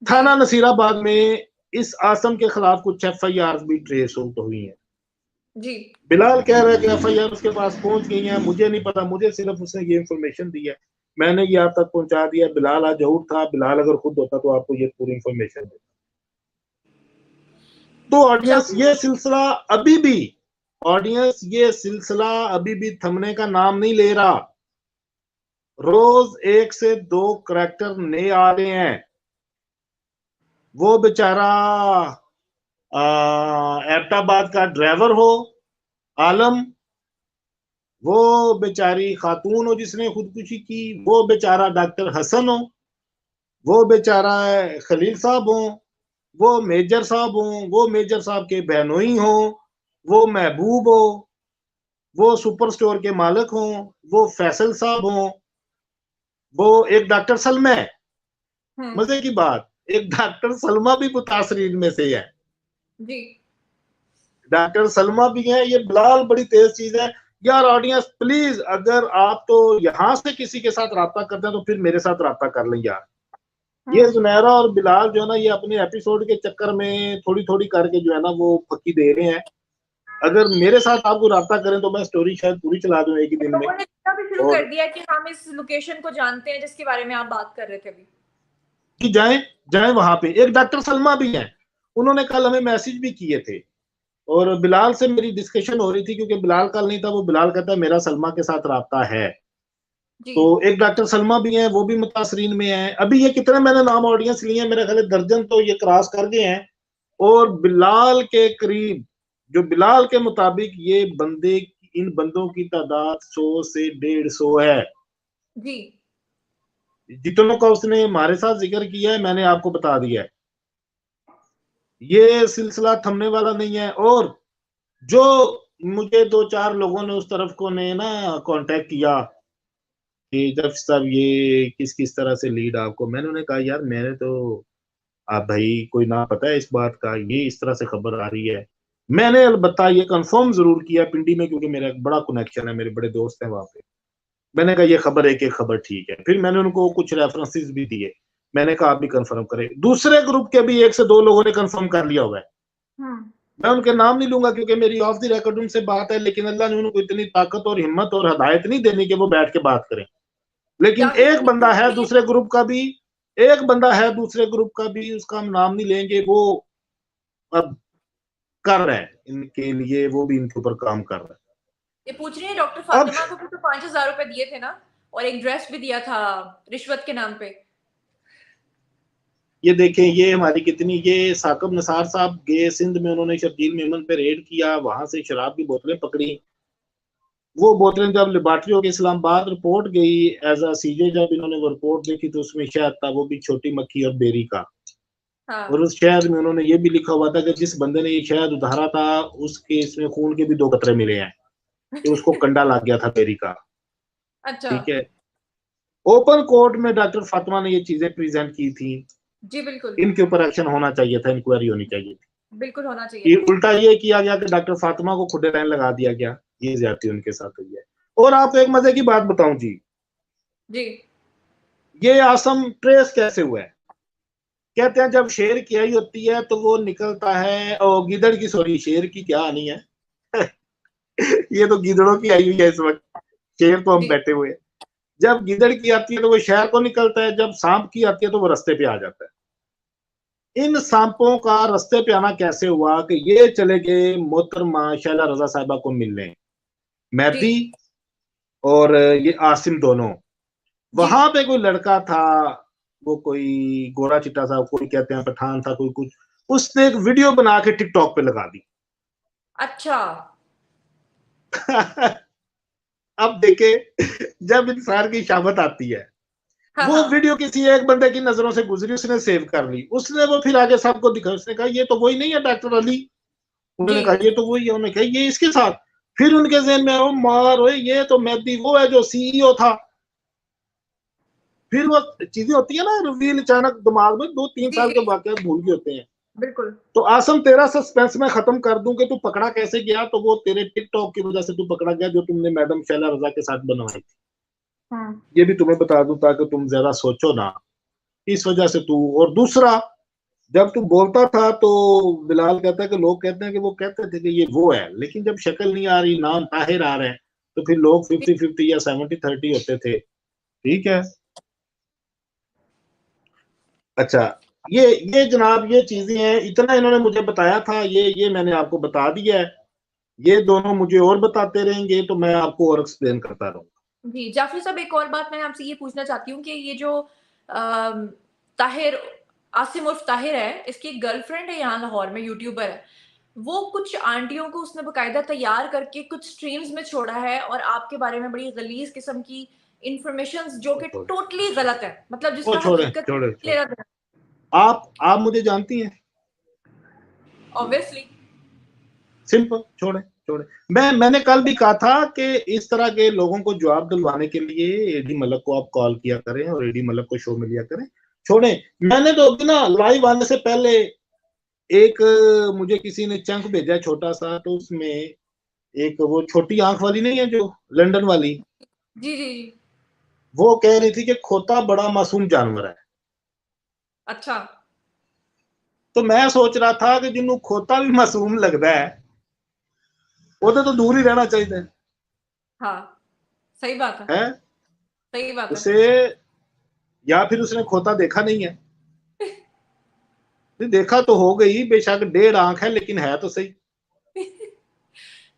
थाना नसीराबाद में इस आसम के खिलाफ कुछ FIR भी ट्रेस हुई हैं। जी। बिलाल कह रहा है कि FIR उसके पास पहुंच गई है, मुझे नहीं पता, मुझे सिर्फ उसने ये इंफॉर्मेशन दी है, मैंने ये आप तक पहुंचा दिया। बिलाल आज झूठ था, बिलाल अगर खुद होता तो आपको ये पूरी इंफॉर्मेशन देता। तो ऑडियंस, ये सिलसिला अभी भी, ऑडियंस ये सिलसिला अभी भी थमने का नाम नहीं ले रहा। रोज 1 से 2 करैक्टर नए आ रहे हैं। वो बेचारा एबटाबाद का ड्राइवर हो आलम, वो बेचारी खातून हो जिसने खुदकुशी की, वो बेचारा डॉक्टर हसन हो, वो बेचारा खलील साहब हो, वो मेजर साहब हो, वो मेजर साहब के बहनोई हो, वो महबूब हो, वो सुपर स्टोर के मालिक हो, वो फैसल साहब हो, वो एक डॉक्टर सलमा है। मजे की बात, एक डॉक्टर सलमा भी मुतासरीन में से है जी। डॉक्टर सलमा भी है। ये बिलाल बड़ी तेज चीज है यार। ऑडियंस प्लीज, अगर आप तो यहाँ से किसी के साथ राब्ता करते हैं तो फिर मेरे साथ राब्ता कर लें यार। ये जुनैरा और बिलाल जो है ना, ये अपने एपिसोड के चक्कर में थोड़ी थोड़ी करके जो है ना वो फकी दे रहे हैं। अगर मेरे साथ आपको राब्ता करें तो मैं स्टोरी शायद पूरी चला दूं एक ही दिन में। भी शुरू कर दिया कि हम इस लोकेशन को जानते हैं जिसके बारे में आप बात कर रहे थे अभी, कि जाएं वहां पे। एक डॉक्टर सलमा भी हैं, उन्होंने कल हमें मैसेज भी किए थे और बिलाल से मेरी डिस्कशन हो रही थी, क्योंकि बिलाल कल नहीं था। वो बिलाल कहता है मेरा सलमा के साथ राब्ता है। तो एक डॉक्टर सलमा भी हैं, वो भी मुतासरीन में है। अभी ये कितने मैंने नाम ऑडियंस लिए हैं, मेरे ख्याल दर्जन तो ये क्रॉस कर गए हैं। और बिलाल के करीब, जो बिलाल के मुताबिक ये बंदे, इन बंदों की तादाद 100 से 150 है जी। जितनों का उसने हमारे साथ जिक्र किया है, मैंने आपको बता दिया है। ये सिलसिला थमने वाला नहीं है। और जो मुझे 2-4 लोगों ने उस तरफ को ने ना कांटेक्ट किया कि जब साहब ये किस किस तरह से लीड आपको, मैंने उन्हें कहा यार मैंने तो, आप भाई कोई ना पता है इस बात का, ये इस तरह से खबर आ रही है। मैंने अलबत्ता ये कंफर्म जरूर किया पिंडी में, क्योंकि मेरा एक बड़ा कनेक्शन है, मेरे बड़े दोस्त हैं वहां पे। मैंने कहा ये खबर एक एक खबर ठीक है। फिर मैंने उनको कुछ रेफरेंसेस भी दिए, मैंने कहा आप भी कंफर्म करें। दूसरे ग्रुप के भी 1 से 2 लोगों ने कंफर्म कर लिया हुआ है। मैं उनके नाम नहीं लूंगा क्योंकि मेरी ऑफ द रिकॉर्ड उनसे बात है, लेकिन अल्लाह ने उनको इतनी ताकत और हिम्मत और हदायत नहीं देनी कि वो बैठ के बात करें। लेकिन एक बंदा है दूसरे ग्रुप का भी, एक बंदा है दूसरे ग्रुप का भी, उसका हम नाम नहीं लेंगे, वो अब कर रहा है इनके लिए, वो भी इनके ऊपर काम कर रहा है। ये पूछ रही है डॉक्टर फातिमा को तो 5,000 रुपए दिए थे ना, और एक ड्रेस भी दिया था रिश्वत के नाम पे। ये देखें, ये हमारी कितनी, ये साकिब निसार साहब गए सिंध में, उन्होंने शर्जील मेमन पे रेड किया, वहां से शराब की बोतलें पकड़ी। वो बोतलें जब लेबॉर्ट्री के इस्लामाबाद रिपोर्ट गई एज अ सीजे, जब इन्होंने वो रिपोर्ट देखी तो उसमें शहद था, वो भी छोटी मक्खी और बेरी का। हाँ। और उस शहद में उन्होंने ये भी लिखा हुआ था कि जिस बंदे ने ये शहद उधारा था उसके इसमें खून के भी 2 कतरे मिले हैं, कि उसको कंडा लग गया था बेरी का। अच्छा। ठीक है, ओपन कोर्ट में डॉक्टर फातिमा ने ये चीजें प्रेजेंट की थी। जी बिल्कुल, इनके ऊपर एक्शन होना चाहिए था, इंक्वायरी होनी चाहिए थी। बिल्कुल होना ये चाहिए। उल्टा ये किया गया कि डॉक्टर फातिमा को खुदे लाइन लगा दिया गया, ये ज्यादती उनके साथ हुई है। और आपको एक मजे की बात बताऊं जी, जी ये आसम ट्रेस कैसे हुआ है? कहते हैं जब शेर की आई होती है तो वो निकलता है, और गिदड़ की, सॉरी शेर की क्या आनी है ये तो गिदड़ों की आई हुई है इस वक्त, शेर तो हम जी बैठे हुए हैं। जब गिदड़ की आती है तो वो शहर को निकलता है, जब सांप की आती है तो वो रास्ते पे आ जाता है। इन सांपों का रास्ते पे आना कैसे हुआ कि ये चले गए मोहतरमा शैला रजा साहिबा को मिलने, जी मेहदी और ये आसिम दोनों। जी वहां पे कोई लड़का था, वो कोई गोरा चिट्टा सा, कोई कहते हैं पठान था, कोई कुछ, उसने एक वीडियो बना के टिकटॉक पे लगा दी अच्छा। अब देखे, जब इंसान की शामत आती है, हाँ वो हाँ वीडियो किसी एक बंदे की नजरों से गुजरी, उसने सेव कर ली, उसने वो फिर आगे सबको दिखा, उसने कहा ये तो वही नहीं है डॉक्टर अली, जी उन्होंने कहा ये तो वही है, उन्होंने कहा ये इसके साथ, फिर उनके जहन में ओ मार ओए ये तो मेहदी वो है जो सीईओ था। फिर वो चीजें होती है ना, रिवील अचानक दिमाग में, 2-3 जी साल के जी वाकयात भूल गए होते हैं। बिल्कुल। तो आसम तेरा सस्पेंस में खत्म कर दूं कि तू पकड़ा कैसे गया, तो वो तेरे टिकटॉक की वजह से तू पकड़ा गया, जो तुमने मैडम शैला रजा के साथ बनवाई थी। हम्म। ये भी तुम्हें बता दूं ताकि तुम ज्यादा सोचो ना, इस वजह से तू। और दूसरा, जब तू बोलता था तो बिलाल कहता है कि लोग कहते हैं कि वो कहते थे कि ये वो है, लेकिन जब शक्ल नहीं आ रही, नाम ताहिर आ रहे हैं, तो फिर लोग 50-50 या 70-30 होते थे। ठीक है, अच्छा, ये जनाब ये चीजें हैं, इतना इन्होंने मुझे बताया था, ये मैंने आपको बता दिया है। ये दोनों मुझे और बताते रहेंगे तो मैं आपको और एक्सप्लेन करता रहूंगा। जी जाफरी साहब, एक और बात मैं आपसे ये पूछना चाहती हूँ कि ये जो ताहिर, आसिम उर्फ ताहिर है, इसकी गर्लफ्रेंड है यहाँ लाहौर में, यूट्यूबर है। वो कुछ आंटियों को उसने बकायदा तैयार करके कुछ स्ट्रीम्स में छोड़ा है और आपके बारे में बड़ी गलीज किस्म की इंफॉर्मेशन जो कि टोटली गलत है, मतलब वो जिसका छोड़े हकीकत छोड़े छोड़े, लेना देना। आप मुझे जानती हैं, ऑब्वियसली। सिंपल, छोड़े छोड़े। मैंने कल भी कहा था कि इस तरह के लोगों को जवाब दिलवाने के लिए एडी मलक को आप कॉल किया करें और एडी मलक को शो में लिया करें। छोड़े, मैंने तो अभी ना लाइव आने से पहले एक मुझे किसी ने चंक भेजा छोटा सा, तो उसमें एक वो छोटी आंख वाली नहीं है जो लंदन वाली, जी जी जी। वो कह रही थी कि खोता बड़ा मासूम जानवर है। अच्छा। तो मैं सोच रहा था कि जिन्हों खोता भी मासूम लगता है वो तो दूर ही रहना चाहिए हाँ सही बात है, है सही बात है। उसे, या फिर उसने खोता देखा नहीं है। देखा तो हो गई, बेशक 1.5 आंख है, लेकिन है तो सही।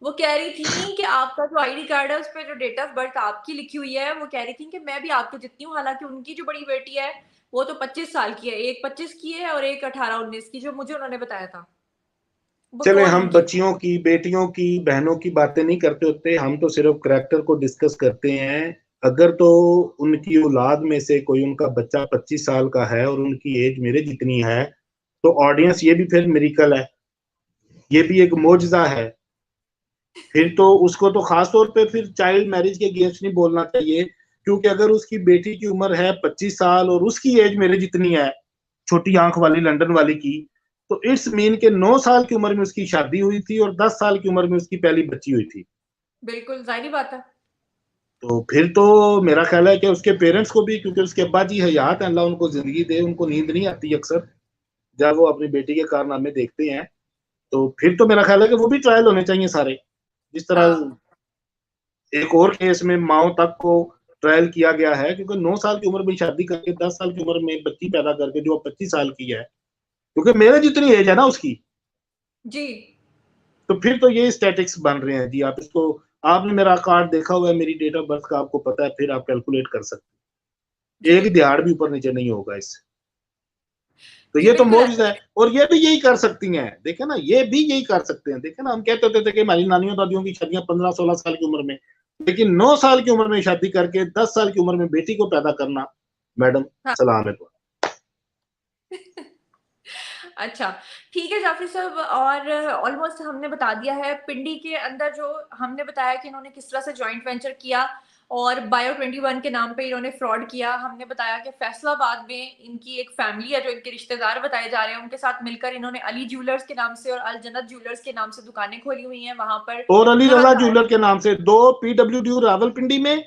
वो कह रही थी कि आपका जो आईडी कार्ड है उस पर जो डेट ऑफ बर्थ आपकी लिखी हुई है, वो कह रही थी कि मैं भी आपके जितनी हूँ, हालांकि उनकी जो बड़ी बेटी है वो तो 25 साल की है, एक 25 की है और एक 18-19 की, जो मुझे उन्होंने बताया था। चले, बकौल हम उनके। बच्चियों की, बेटियों की, बहनों की बातें नहीं करते होते, हम तो सिर्फ करैक्टर को डिस्कस करते हैं। अगर तो उनकी औलाद में से कोई उनका बच्चा 25 साल का है और उनकी एज मेरे जितनी है, तो ऑडियंस, ये भी फिर मिरेकल है, ये भी एक मोजजा है। फिर तो उसको तो खास तौर पे फिर चाइल्ड मैरिज के अगेंस्ट नहीं बोलना चाहिए, क्योंकि अगर उसकी बेटी की उम्र है 25 साल और उसकी एज मेरे जितनी है, छोटी आंख वाली लंदन वाली की, तो इट्स मीन के 9 साल की उम्र में उसकी शादी हुई थी और 10 साल की उम्र में उसकी पहली बच्ची हुई थी। बिल्कुल जाहिर बात है। तो फिर तो मेरा ख्याल है कि उसके पेरेंट्स को भी, क्योंकि उसके अब्बा जी हयात हैं, अल्लाह उनको जिंदगी दे, उनको नींद नहीं आती अक्सर जब वो अपनी बेटी के कारनामे देखते हैं, तो फिर तो मेरा ख्याल है कि वो भी ट्रायल होने चाहिए सारे, जिस तरह हाँ एक और केस में माओ तक को ट्रायल किया गया है, क्योंकि 9 साल की उम्र में शादी करके 10 साल की उम्र में बच्ची पैदा करके जो 25 साल की है, क्योंकि मेरे जितनी एज है ना उसकी, जी तो फिर तो ये स्टैटिक्स बन रहे हैं जी। आप इसको, आपने मेरा कार्ड देखा हुआ है, मेरी डेट ऑफ बर्थ का आपको पता है, फिर आप कैलकुलेट कर सकते जी हैं, एक बिल्कुल। दिहाड़ भी ऊपर नीचे नहीं होगा इससे। तो जी ये तो बिल्कुल मौजूद है, और ये भी यही कर सकती हैं। देखे ना, ये भी यही कर सकते हैं। देखे ना, हम कहते होते थे कि हमारी नानियों दादियों की शादियां 15-16 साल की उम्र में, लेकिन 9 साल की उम्र में शादी करके 10 साल की उम्र में बेटी को पैदा करना, मैडम हाँ। सलाम है। अच्छा, ठीक है जाफरी साहब, और ऑलमोस्ट हमने बता दिया है पिंडी के अंदर, जो हमने बताया कि इन्होंने किस तरह से जॉइंट वेंचर किया और बायो 21 के नाम पे इन्होंने फ्रॉड किया। हमने बताया कि फैसलाबाद में इनकी एक फैमिली है जो इनके रिश्तेदार बताए जा रहे हैं, उनके साथ मिलकर इन्होंने अली ज्वेलर्स के नाम से और अल जन्नत ज्वेलर्स के नाम से दुकानें खोली हुई हैं वहां पर। और अली घर रजा ज्वेलर के नाम से 2 PWD रावलपिंडी में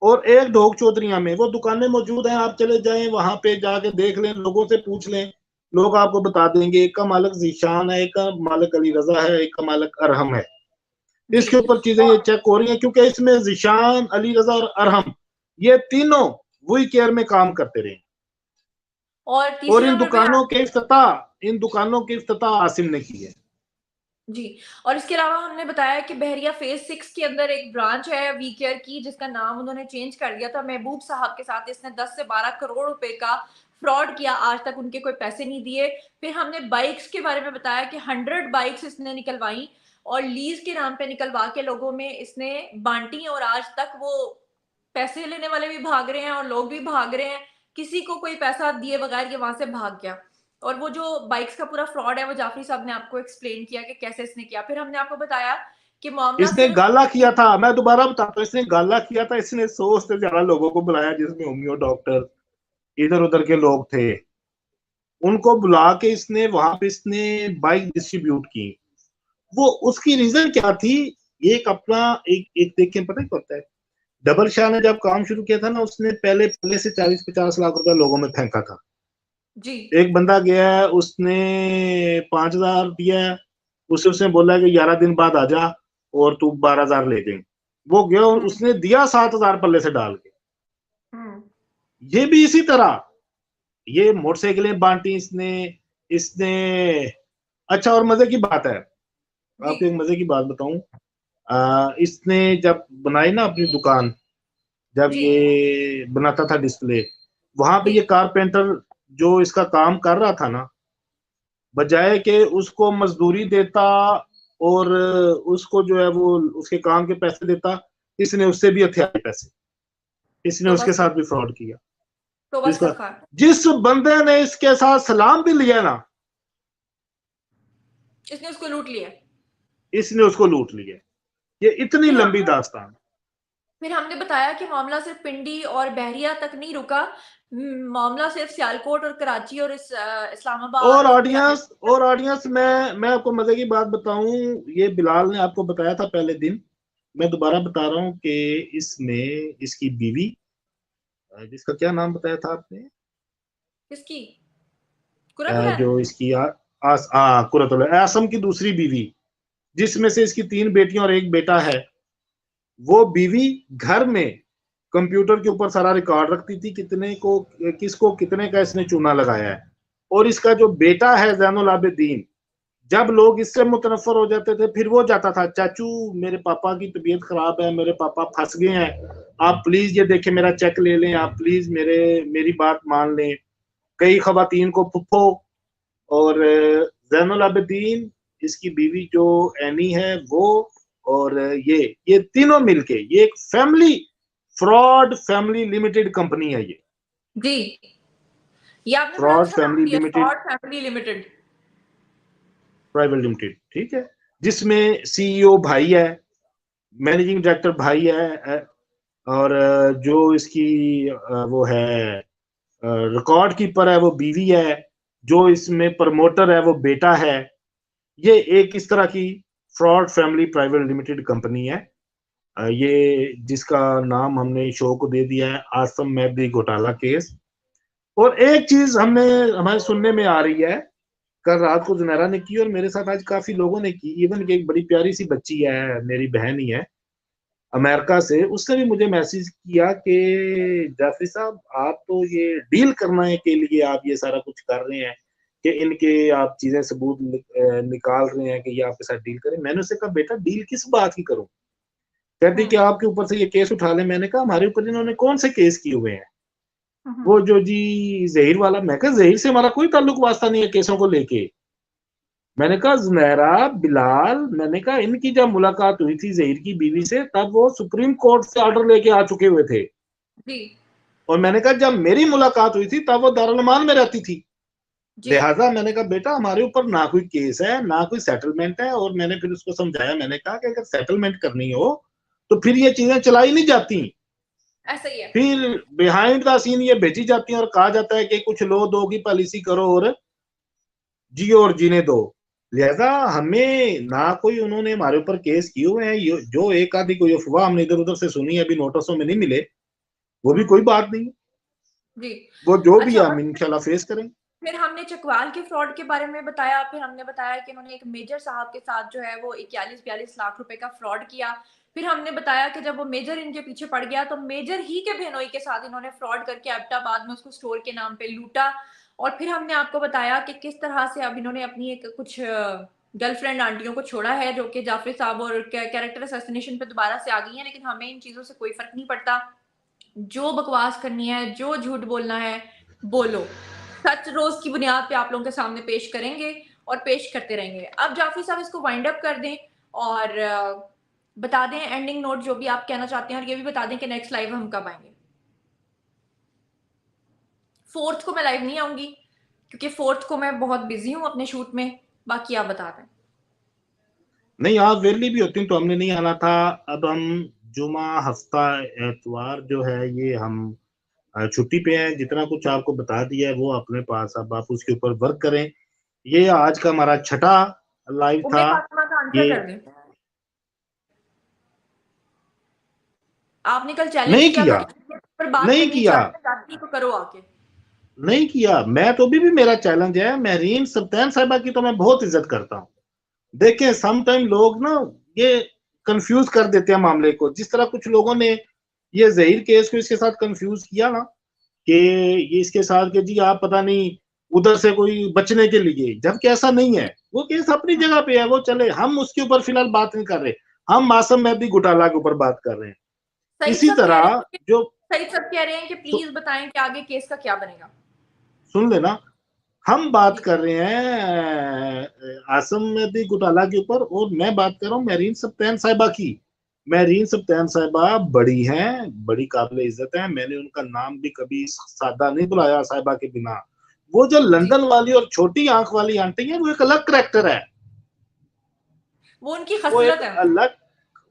और 1 ढोक चौधरिया में वो दुकानें मौजूद हैं। आप चले जाएं, वहां पे जाके देख लें, लोगों से पूछ लें, लोग आपको बता देंगे। एक का मालिक जीशान है, एक का मालिक अली रजा है, एक का मालिक अरहम है। जी, इसके ऊपर चीजें ये चेक हो रही हैं, क्योंकि इसमें जीशान, अली रजा और अरहम, ये तीनों वही केयर में काम करते रहे। और और तीसरे इन नंबर पे दुकानों की इफ्तिताह आसिम ने की है। जी, और इसके अलावा हमने बताया कि बहरिया फेज 6 के अंदर एक ब्रांच है वी केयर की, जिसका नाम उन्होंने चेंज कर दिया था महबूब साहब के साथ। इसने 10 से 12 करोड़ रुपए का फ्रॉड किया, आज तक उनके कोई पैसे नहीं दिए। फिर हमने बाइक्स के बारे में बताया कि 100 बाइक्स इसने निकलवाई और लीज के नाम पे निकलवा के लोगों में इसने बांटी, और आज तक वो पैसे लेने वाले भी भाग रहे हैं और लोग भी भाग रहे हैं। किसी को कोई पैसा दिए बगैर ये वहां से भाग गया। और वो जो बाइक्स का पूरा फ्रॉड है वो जाफरी साहब ने आपको एक्सप्लेन किया कि कैसे इसने किया। फिर हमने आपको बताया कि मामला इसने सिर्फ गाला किया था, मैं दोबारा बताता हूँ, इसने गाला किया था। इसने 100 से ज्यादा लोगों को बुलाया, जिसमें होम्यो डॉक्टर, इधर उधर के लोग थे, उनको बुला के इसने वहां पे इसने बाइक डिस्ट्रीब्यूट की। वो उसकी रीजन क्या थी? एक अपना एक देखें, पता है क्या होता है, डबल शाह ने जब काम शुरू किया था ना, उसने पहले से 40-50 लाख रुपया लोगों में फेंका था। जी एक बंदा गया है, उसने 5,000 दिया है, उसने बोला कि 11 दिन बाद आ जा और तू 12,000 ले जाए। वो गया और उसने दिया 7,000 पल्ले से डाल के। ये भी इसी तरह, ये मोटरसाइकिलें बांटी इसने इसने अच्छा, और मजे की बात है, आपको एक मजे की बात बताऊं। इसने जब बनाई ना अपनी दुकान, जब जी ये बनाता था डिस्प्ले, वहां पे जी ये कारपेंटर जो इसका काम कर रहा था ना, बजाय के उसको मजदूरी देता और उसको जो है वो उसके काम के पैसे देता, इसने उससे भी हथियाए पैसे। इसने तो उसके बस साथ भी फ्रॉड किया। तो बस इसका, सखा जिस बंदे ने इसके साथ सलाम भी लिया ना, इसने उसको लूट लिया। इसने उसको लूट लिया। ये इतनी फिर लंबी हमने दास्तान। फिर हमने बताया कि मामला सिर्फ पिंडी और बहरिया तक नहीं रुका। मामला सिर्फ सियालकोट और कराची और इस्लामाबाद और और ऑडियंस मैं आपको मजे की बात बताऊं, ये बिलाल ने आपको बताया था पहले दिन, मैं दोबारा बता रहा हूं कि इसमें इसकी बीवी, जिसका क्या नाम बताया था आपने, किसकी? कुरतुल जो इसकी कुरतुल आसम की दूसरी बीवी, जिसमें से इसकी 3 बेटियां और 1 बेटा है, वो बीवी घर में कंप्यूटर के ऊपर सारा रिकॉर्ड रखती थी, कितने को किसको कितने का इसने चूना लगाया है। और इसका जो बेटा है जैनुल आबिदीन, जब लोग इससे मुतनफर हो जाते थे, फिर वो जाता था, चाचू मेरे पापा की तबीयत खराब है, मेरे पापा फंस गए हैं, आप प्लीज ये देखें, मेरा चेक ले लें, आप प्लीज मेरी बात मान लें। कई खवातीन को फुफ्फो, और जैनुल आबिदीन, इसकी बीवी जो एनी है वो, और ये तीनों मिलके, ये एक फ्रॉड फैमिली लिमिटेड कंपनी है। ये जी, ये आपने बड़ा फ्रॉड अच्छा नाम फैमिली दिया, limited fraud family limited. Private limited, ठीक है, जिसमें सीईओ भाई है, मैनेजिंग डायरेक्टर भाई है, और जो इसकी वो है रिकॉर्ड कीपर है वो बीवी है, जो इसमें प्रमोटर है वो बेटा है। ये एक इस तरह की fraud family private limited company है। ये जिसका नाम हमने शो को दे दिया है आसम मेहदी घोटाला केस। और एक चीज हमारे सुनने में आ रही है, कल रात को जुनैरा ने की और मेरे साथ आज काफी लोगों ने की, इवन की एक बड़ी प्यारी सी बच्ची है, मेरी बहन ही है अमेरिका से, उसने भी मुझे मैसेज किया कि जाफरी साहब आप तो ये डील करने के लिए आप ये सारा कुछ कर रहे हैं, कि इनके आप चीजें सबूत निकाल रहे हैं कि ये आपके साथ डील करें। मैंने उससे कहा बेटा डील किस बात की करूं? कहती कि आपके ऊपर से ये केस उठा ले। मैंने कहा हमारे ऊपर इन्होंने कौन से केस किए हुए हैं? वो जो जी जहीर वाला, मैं कहा जहीर से हमारा कोई ताल्लुक वास्ता नहीं है केसों को लेके। मैंने कहा जुनैरा, बिलाल, मैंने कहा इनकी जब मुलाकात हुई थी जहीर की बीवी से तब वो सुप्रीम कोर्ट से ऑर्डर लेके आ चुके हुए थे। जी और मैंने कहा जब मेरी मुलाकात हुई थी तब वो दारुल अमान में रहती थी। जी लिहाजा मैंने कहा बेटा हमारे ऊपर ना कोई केस है ना कोई सेटलमेंट है। और मैंने फिर उसको समझाया, मैंने कहा कि अगर सेटलमेंट करनी हो तो फिर ये चीजें चलाई नहीं जाती, ऐसा ही है। फिर बिहाइंड द सीन ये भेजी जाती हैं और कहा जाता है कि कुछ लो दो की पॉलिसी करो और जियो और जीने दो। लिहाजा हमें ना कोई उन्होंने हमारे ऊपर केस किए हुए हैं। जो एक आधी कोई अफवाह हमने इधर उधर से सुनी है, अभी नोटिसों में नहीं मिले, वो भी कोई बात नहीं, जी वो जो भी अच्छा, है हम इंशाल्लाह फेस करेंगे। फिर हमने चकवाल के फ्रॉड के बारे में बताया, फिर हमने बताया कि उन्होंने एक मेजर साहब के साथ जो है वो 41-42 लाख रुपए का फ्रॉड किया। फिर हमने बताया कि जब वो मेजर इनके पीछे पड़ गया तो मेजर ही के बहनोई के साथ इन्होंने फ्रॉड करके एबटाबाद में उसको स्टोर के नाम पे लूटा। और फिर हमने आपको बताया कि किस तरह से अब इन्होंने अपनी एक कुछ गर्लफ्रेंड आंटियों को छोड़ा है जो कि जाफरी साहब और कैरेक्टर असैसिनेशन पे दोबारा से आ गई हैं। लेकिन हमें इन चीजों से कोई फर्क नहीं पड़ता, जो बकवास करनी है, जो झूठ बोलना है बोलो, सच रोज की बुनियाद पे आप लोगों के सामने पेश करेंगे और पेश करते रहेंगे। अब जाफरी साहब इसको वाइंड अप कर दें और बता दें एंडिंग नोट जो भी आप कहना चाहते हैं, और ये भी बता दें कि नेक्स्ट लाइव हम कब आएंगे। 4th को मैं लाइव नहीं आऊंगी क्योंकि 4th को मैं बहुत बिजी हूँ अपने शूट में। बाकी आप बता दें। नहीं, आप वेली भी होती तो हमने नहीं आना था। अब हम जुमा, हफ्ता, एतवार जो है ये हम छुट्टी पे हैं। जितना कुछ आपको बता दिया है वो अपने पास, अब आप उसके ऊपर वर्क करें। ये आज का हमारा छठा लाइव उम्मे था। फातिमा का आंसर ये कर दें। आपने कल चैलेंज नहीं किया था किया, कि पर बात नहीं करनी किया, चाहती तो करो आके। नहीं किया। मैं तो अभी भी मेरा चैलेंज है, महरीन सुल्तान साहिबा की तो मैं बहुत इज्जत करता हूँ। देखें सम टाइम लोग ना ये कंफ्यूज कर देते हैं मामले को। जिस तरह कुछ लोगों ने ये जहीर केस को इसके साथ कंफ्यूज किया ना कि ये इसके साथ कि जी आप पता नहीं उधर से कोई बचने के लिए, जबकि ऐसा नहीं है। वो केस अपनी जगह पे है, वो चले, हम उसके ऊपर फिलहाल बात नहीं कर रहे। हम मासूम मेहदी घोटाला के ऊपर बात कर रहे हैं। सईद इसी साहब कह रहे तरह हैं जो सईद साहब कह रहे हैं कि प्लीज बताएं कि आगे केस का क्या बनेगा। सुन लेना, हम बात जी कर रहे हैं आसम मेहदी घोटाला के ऊपर, और मैं बात कर रहा हूँ महरीन सुल्तान साहिबा की। महरीन सुल्तान साहिबा बड़ी हैं, बड़ी काबिल इज्जत है। मैंने उनका नाम भी कभी सादा नहीं बुलाया साहिबा के बिना। वो जो जी, लंदन वाली और छोटी आंख वाली आंटी है वो एक अलग करैक्टर है। वो उनकी वो एक खसलत है, अलग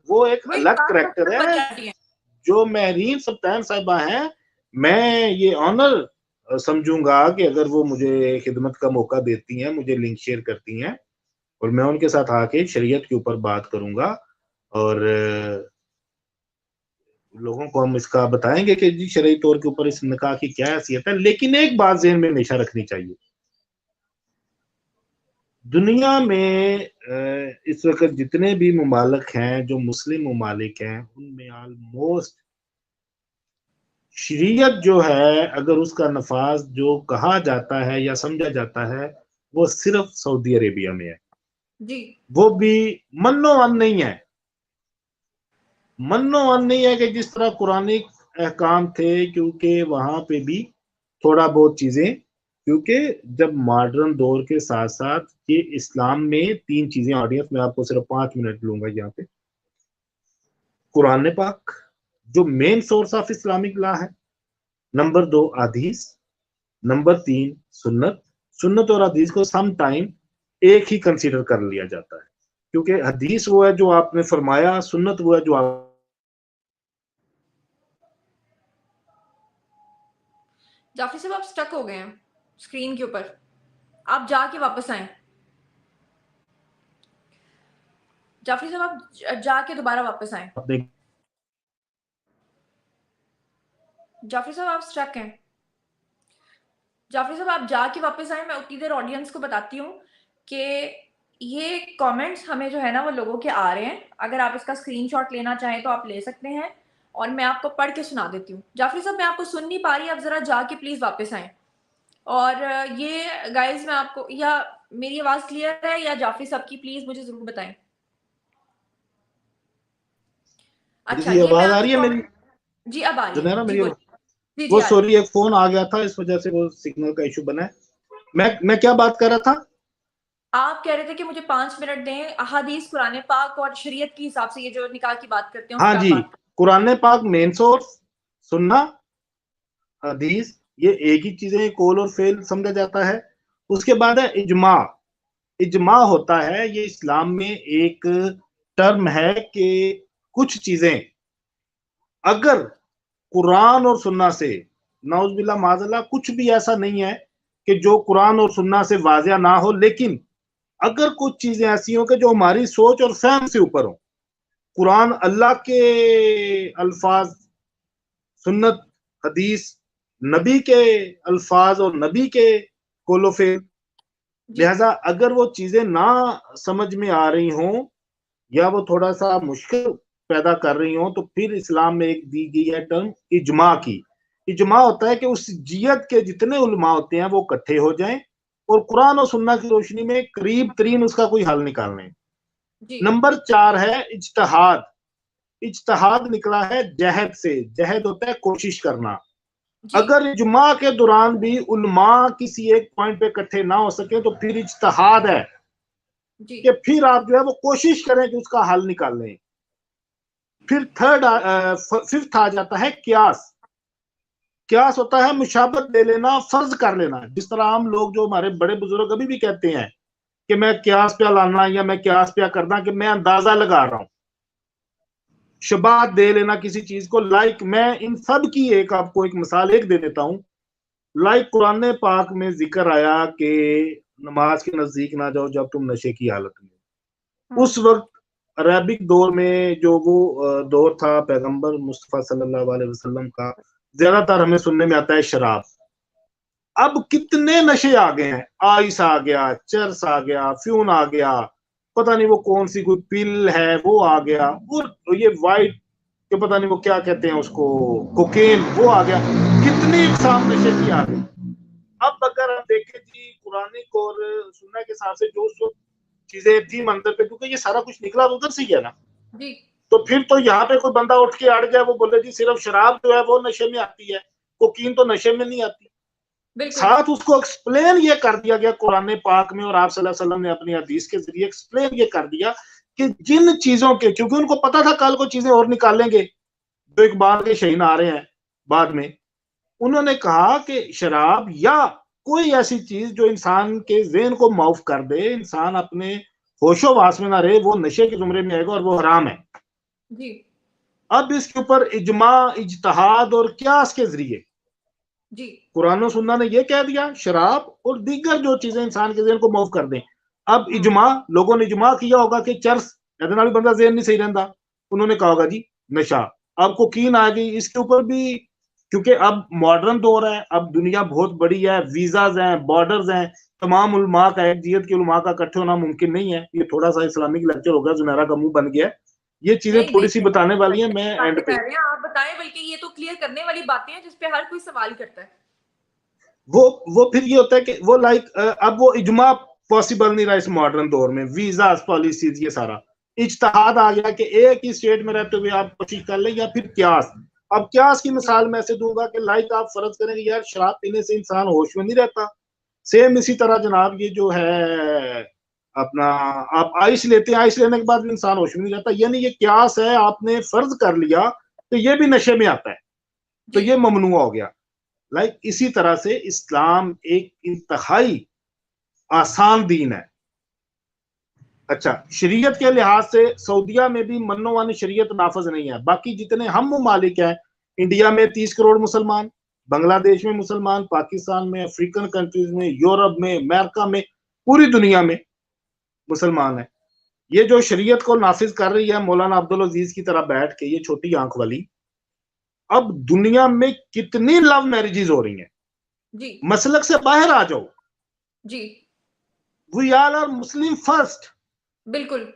वो एक वो एक अलग खास करैक्टर खसलत बन है। जाती है। जो महरीन सुल्तान साहिबा है, मैं ये ऑनर समझूंगा कि अगर वो मुझे खिदमत का मौका देती हैं, मुझे लिंक शेयर करती हैं, और मैं उनके साथ आके शरीयत के ऊपर बात करूंगा। और लोगों को हम इसका बताएंगे कि जी शरई तौर के ऊपर इस निकाह की क्या हैसियत है। लेकिन एक बात ज़हन में हमेशा रखनी चाहिए, दुनिया में इस वक्त जितने भी मुमालिक हैं जो मुस्लिम मुमालिक हैं, उनमें ऑलमोस्ट शरीयत जो है, अगर उसका नफाज जो कहा जाता है या समझा जाता है, वो सिर्फ सऊदी अरेबिया में है। जी वो भी मन्नो मन नहीं है। मन्नो मन नहीं है कि जिस तरह कुरानिक अहकाम थे, क्योंकि वहां पे भी थोड़ा बहुत चीजें, क्योंकि जब मॉडर्न दौर के साथ साथ ये इस्लाम में तीन चीजें, ऑडियंस में आपको सिर्फ 5 मिनट लूंगा यहाँ पे। कुरान पाक जो main source of Islamic law है, नंबर 2 हदीस, नंबर 3 सुन्नत। सुन्नत और हदीस को सम टाइम एक ही कंसीडर कर लिया जाता है, क्योंकि हदीस वो है जो आपने फरमाया, सुन्नत वो है जो आप जाफरी साहब आप स्टक हो गए हैं स्क्रीन के ऊपर, आप जाके वापस आए। जाफरी साहब आप जाके दोबारा वापस आए। देख। जाफरी साहब आप स्टक हैं। जाफरी साहब आप जाके वापस आए। मैं उतनी देर ऑडियंस को बताती हूँ कि ये कमेंट्स हमें जो है ना वो लोगों के आ रहे हैं। अगर आप इसका स्क्रीनशॉट लेना चाहें तो आप ले सकते हैं, और मैं आपको पढ़ के सुना देती हूँ। जाफरी साहब मैं आपको सुन नहीं पा रही, आप जरा जाके प्लीज वापस आए। और ये गाइज मैं आपको, या मेरी आवाज क्लियर है या जाफरी साहब की, प्लीज मुझे जरूर बताएं। अच्छा जी ये मैं आवाज आ रही है आपको मेरी? जी अब आ रही है जुनैरा जी, मेरी आवाज? बोलिए। जी वो जी सॉरी एक फोन आ गया था, इस वजह से वो सिग्नल का इशू बना है। मैं क्या बात कर रहा था? आप कह रहे थे कि मुझे 5 मिनट दें, अहादीस कुरान पाक और शरीयत के हिसाब से ये जो निकाह की बात करते हैं उस हाँ पर आप जी, बात करें। कुरान पाक मेन सोर्स, सुन्ना, हदीस, ये एक ही चीजें कौल और फेल समझा जाता है। उसके बाद है इजमा। इजमा होता है, ये इस्लाम में एक टर्म है कि कुछ चीजें अगर कुरान और सुन्ना से, नाउज़ुबिल्लाह माज़अल्लाह, कुछ भी ऐसा नहीं है कि जो कुरान और सुन्ना से वाजिया ना हो, लेकिन अगर कुछ चीजें ऐसी हो कि जो हमारी सोच और फहम से ऊपर हो, कुरान अल्लाह के अल्फाज, सुन्नत हदीस नबी के अल्फाज और नबी के कोलोफे, जी लिहाजा अगर वो चीजें ना समझ में आ रही हों या वो थोड़ा सा मुश्किल पैदा कर रही हों, तो फिर इस्लाम में एक दी गई है टर्म इजमा की। इजमा होता है कि उस जियत के जितने उलमा होते हैं वो इकट्ठे हो जाएं और कुरान और सुन्ना की रोशनी में करीब तरीन उसका कोई हल निकाल लें। जी नंबर 4 है इज्तिहाद। इज्तिहाद निकला है जहद से, जहद होता है कोशिश करना। जी अगर इजमा के दौरान भी उलमा किसी एक पॉइंट पे इकट्ठे ना हो सके तो फिर इज्तिहाद है जी कि फिर आप जो है वो कोशिश करें कि उसका हल निकाल लें। फिर फिफ्थ आ जाता है क्यास। क्यास होता है मुशाबत ले लेना, फर्ज कर लेना। जिस तरह हम लोग, जो हमारे बड़े बुजुर्ग अभी भी कहते हैं कि मैं क्यास पे लाना या मैं क्यास पे करना, कि मैं अंदाजा लगा रहा हूं, शबात दे लेना किसी चीज को। लाइक मैं इन सब की एक आपको एक मिसाल एक दे देता हूं। लाइक कुरान पाक में जिक्र आया कि नमाज के नजदीक ना जाओ जब तुम नशे की हालत में। उस वक्त अरबिक दौर में जो वो दौर था पैगंबर मुस्तफा सल्लल्लाहु अलैहि वसल्लम का, ज्यादातर हमें सुनने में आता है शराब। अब कितने नशे आ गए हैं, आइस आ गया, चरस आ गया, फ्यून आ गया, पता नहीं वो कौन सी कोई पिल है वो आ गया, और ये वाइट के पता नहीं वो क्या कहते हैं उसको, कोकेन, वो आ गया। कितनी इकसाम नशे की आ गई। अब अगर हम देखें जी कुरानिक और सुन्ना के हिसाब से जो सब चीजें थी मंदिर पे, क्योंकि ये सारा कुछ निकला उधर से ही है ना, जी तो फिर तो यहाँ पे कोई बंदा उठ के अड़ जाए, वो बोले जी सिर्फ शराब जो है वो नशे में आती है, कोकीन तो नशे में नहीं आती। बिल्कुल साथ उसको एक्सप्लेन ये कर दिया गया कुरान पाक में, और आप सल्लल्लाहु अलैहि वसल्लम ने अपनी हदीस के जरिए एक्सप्लेन ये कर दिया कि जिन चीजों के, क्योंकि उनको पता था कल को चीजें और निकालेंगे जो इकबाल के शहीन आ रहे हैं बाद में, उन्होंने कहा कि शराब या कोई ऐसी चीज जो इंसान के ज़हन को माफ कर दे, इंसान अपने होशोवास में ना रहे, वो नशे के जुमरे में आएगा और वो हराम है। जी अब इसके ऊपर इजमा, इज्तिहाद और क्यास के जरिए जी कुरान और सुन्ना ने यह कह दिया शराब और दीगर जो चीजें इंसान के ज़हन को माफ कर दें। अब इजमा, लोगों ने इजमा किया होगा कि चर्स भी बंदा ज़हन नहीं सही रहता, उन्होंने कहा होगा जी नशा। अब कोकीन आ गई, इसके ऊपर भी, क्योंकि अब मॉडर्न दौर है, अब दुनिया बहुत बड़ी है, वीजाज हैं, बॉर्डर्स हैं, तमाम उलमा का, एक जियत के उलमा का इकट्ठे होना मुमकिन नहीं है। ये थोड़ा सा इस्लामिक लेक्चर हो गया, जुनैरा का मुंह बन गया। ये चीजें नहीं थोड़ी नहीं सी नहीं, बताने वाली है, मैं बातें एंड पे। कर रहे हैं आप बताएं, बल्कि ये तो क्लियर करने वाली बातें हैं जिसपे हर कोई सवाल करता है। वो फिर ये होता है कि वो लाइक अब वो इजमा पॉसिबल नहीं रहा इस मॉडर्न दौर में, वीजा पॉलिसीज ये सारा इज्तिहाद आ गया कि एक ही स्टेट में रहते हुए आप कोशिश कर लें, या फिर क्यास। अब क्यास की मिसाल मैं ऐसे दूंगा कि लाइक आप फर्ज करें कि यार शराब पीने से इंसान होश में नहीं रहता, सेम इसी तरह जनाब ये जो है अपना, आप आइस लेते हैं, आइस लेने के बाद भी इंसान होश में नहीं रहता, यानी ये क्यास है, आपने फर्ज कर लिया तो ये भी नशे में आता है, तो जी ये ममनुआ हो गया। लाइक इसी तरह से इस्लाम एक इंतहाई आसान दीन है। अच्छा, शरीयत के लिहाज से सऊदिया में भी मन्नोवानी शरीयत नाफज नहीं है। बाकी जितने हम ममालिक हैं, इंडिया में 30 करोड़ मुसलमान, बांग्लादेश में मुसलमान, पाकिस्तान में, अफ्रीकन कंट्रीज में, यूरोप में, अमेरिका में, पूरी दुनिया में मुसलमान है। ये जो शरीयत को नाफिज कर रही है मौलाना अब्दुल अजीज की तरह बैठ के, ये छोटी आंख वाली, अब दुनिया में कितनी लव मैरिजेज हो रही हैं, जी मसलक से बाहर आ जाओ। जी we all are Muslim first. बिल्कुल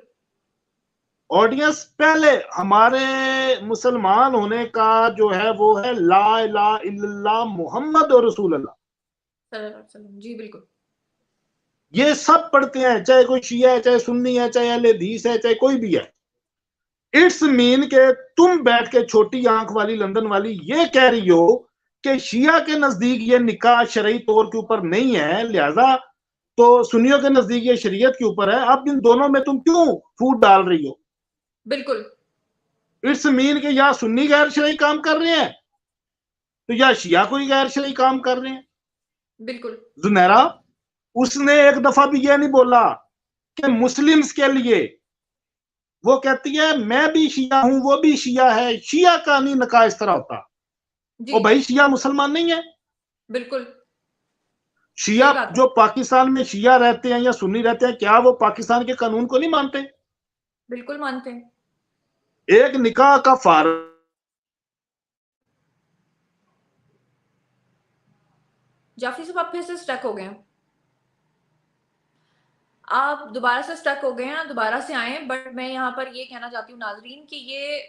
ऑडियंस पहले, हमारे मुसलमान होने का जो है वो है ला इलाहा इल्लल्लाह मुहम्मद और रसूल अल्लाह। सल्लल्लाहु अलैहि वसल्लम, जी बिल्कुल ये सब पढ़ते हैं, चाहे कोई शिया है, चाहे सुन्नी है, चाहे अहले हदीस है, चाहे कोई भी है। इट्स मीन के तुम बैठ के छोटी आंख वाली लंदन वाली ये कह रही हो कि शिया के नजदीक ये निकाह शरई तौर के ऊपर नहीं है, लिहाजा तो सुन्नियों के नजदीक ये शरीयत के ऊपर है। अब इन दोनों में तुम क्यों फूट डाल रही हो? बिल्कुल, इट्स मीन कि या सुन्नी गैर शरई काम कर रहे हैं तो या शिया कोई गैर शरई काम कर रहे हैं। बिल्कुल। जुनैरा, उसने एक दफा भी ये नहीं बोला कि मुस्लिम्स के लिए, वो कहती है मैं भी शिया हूं, वो भी शिया है, शिया का नहीं निकाह इस तरह होता। ओ भाई, शिया मुसलमान नहीं है। बिल्कुल शिया जो पाकिस्तान में शिया रहते हैं या सुन्नी रहते हैं, क्या वो पाकिस्तान के कानून को नहीं मानते? बिल्कुल मानते हैं। एक निकाह का फार्म, जाफरी साहब आप फिर से स्टक हो गए हैं, आप दोबारा से स्टक हो गए हैं, दोबारा से आए। बट मैं यहाँ पर ये कहना चाहती हूँ नाजरीन कि ये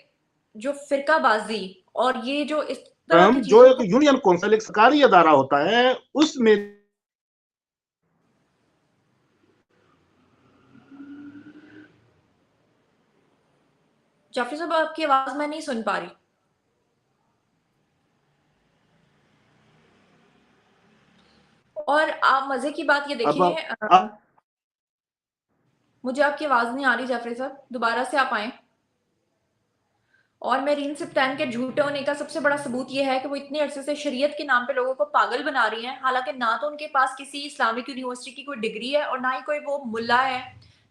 जो फिरकाबाजी और ये जो इस तरह की जो एक चीजों यूनियन कौंसिल एक सरकारी अदारा होता है, उसमें जाफरी साहब आपकी आवाज मैं नहीं सुन पा रही। और आप मजे की बात ये देखिए, मुझे आपकी आवाज नहीं आ रही जाफरी साहब, दोबारा से आप आए। और मेरीन सिप्तान के झूठे होने का सबसे बड़ा सबूत यह है कि वो इतने अरसे से शरीयत के नाम पे लोगों को पागल बना रही हैं, हालांकि ना तो उनके पास किसी इस्लामिक यूनिवर्सिटी की कोई डिग्री है और ना ही कोई वो मुल्ला है,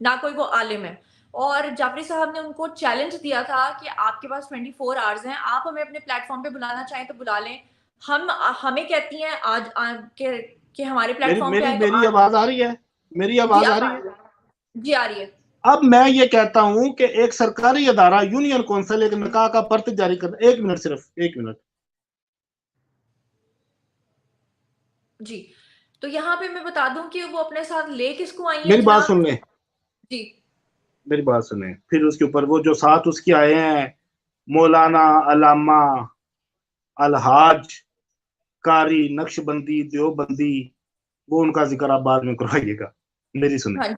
ना कोई वो आलिम है। और जाफरी साहब ने उनको चैलेंज दिया था कि आपके पास 24 आवर्स हैं, आप हमें अपने प्लेटफॉर्म पे बुलाना चाहें तो बुला लें। हम हमें कहती हैं आज कि हमारे प्लेटफॉर्म पे आए। मेरी आवाज आ रही है? मेरी आवाज आ रही है? जी आ रही है। अब मैं ये कहता हूं कि एक सरकारी अदारा यूनियन कौंसिल एक निकाह का पर्च जारी कर, एक मिनट, सिर्फ एक मिनट जी। तो यहाँ पे मैं बता दूं कि वो अपने साथ ले किसको आई है। मेरी बात सुन ले, जी मेरी बात सुने, फिर उसके ऊपर वो जो साथ उसके आए हैं मौलाना अलामा अलहाज कारी नक्शबंदी देवबंदी, वो उनका जिक्र आप बाद में करवाइएगा। मेरी सुने, हाँ।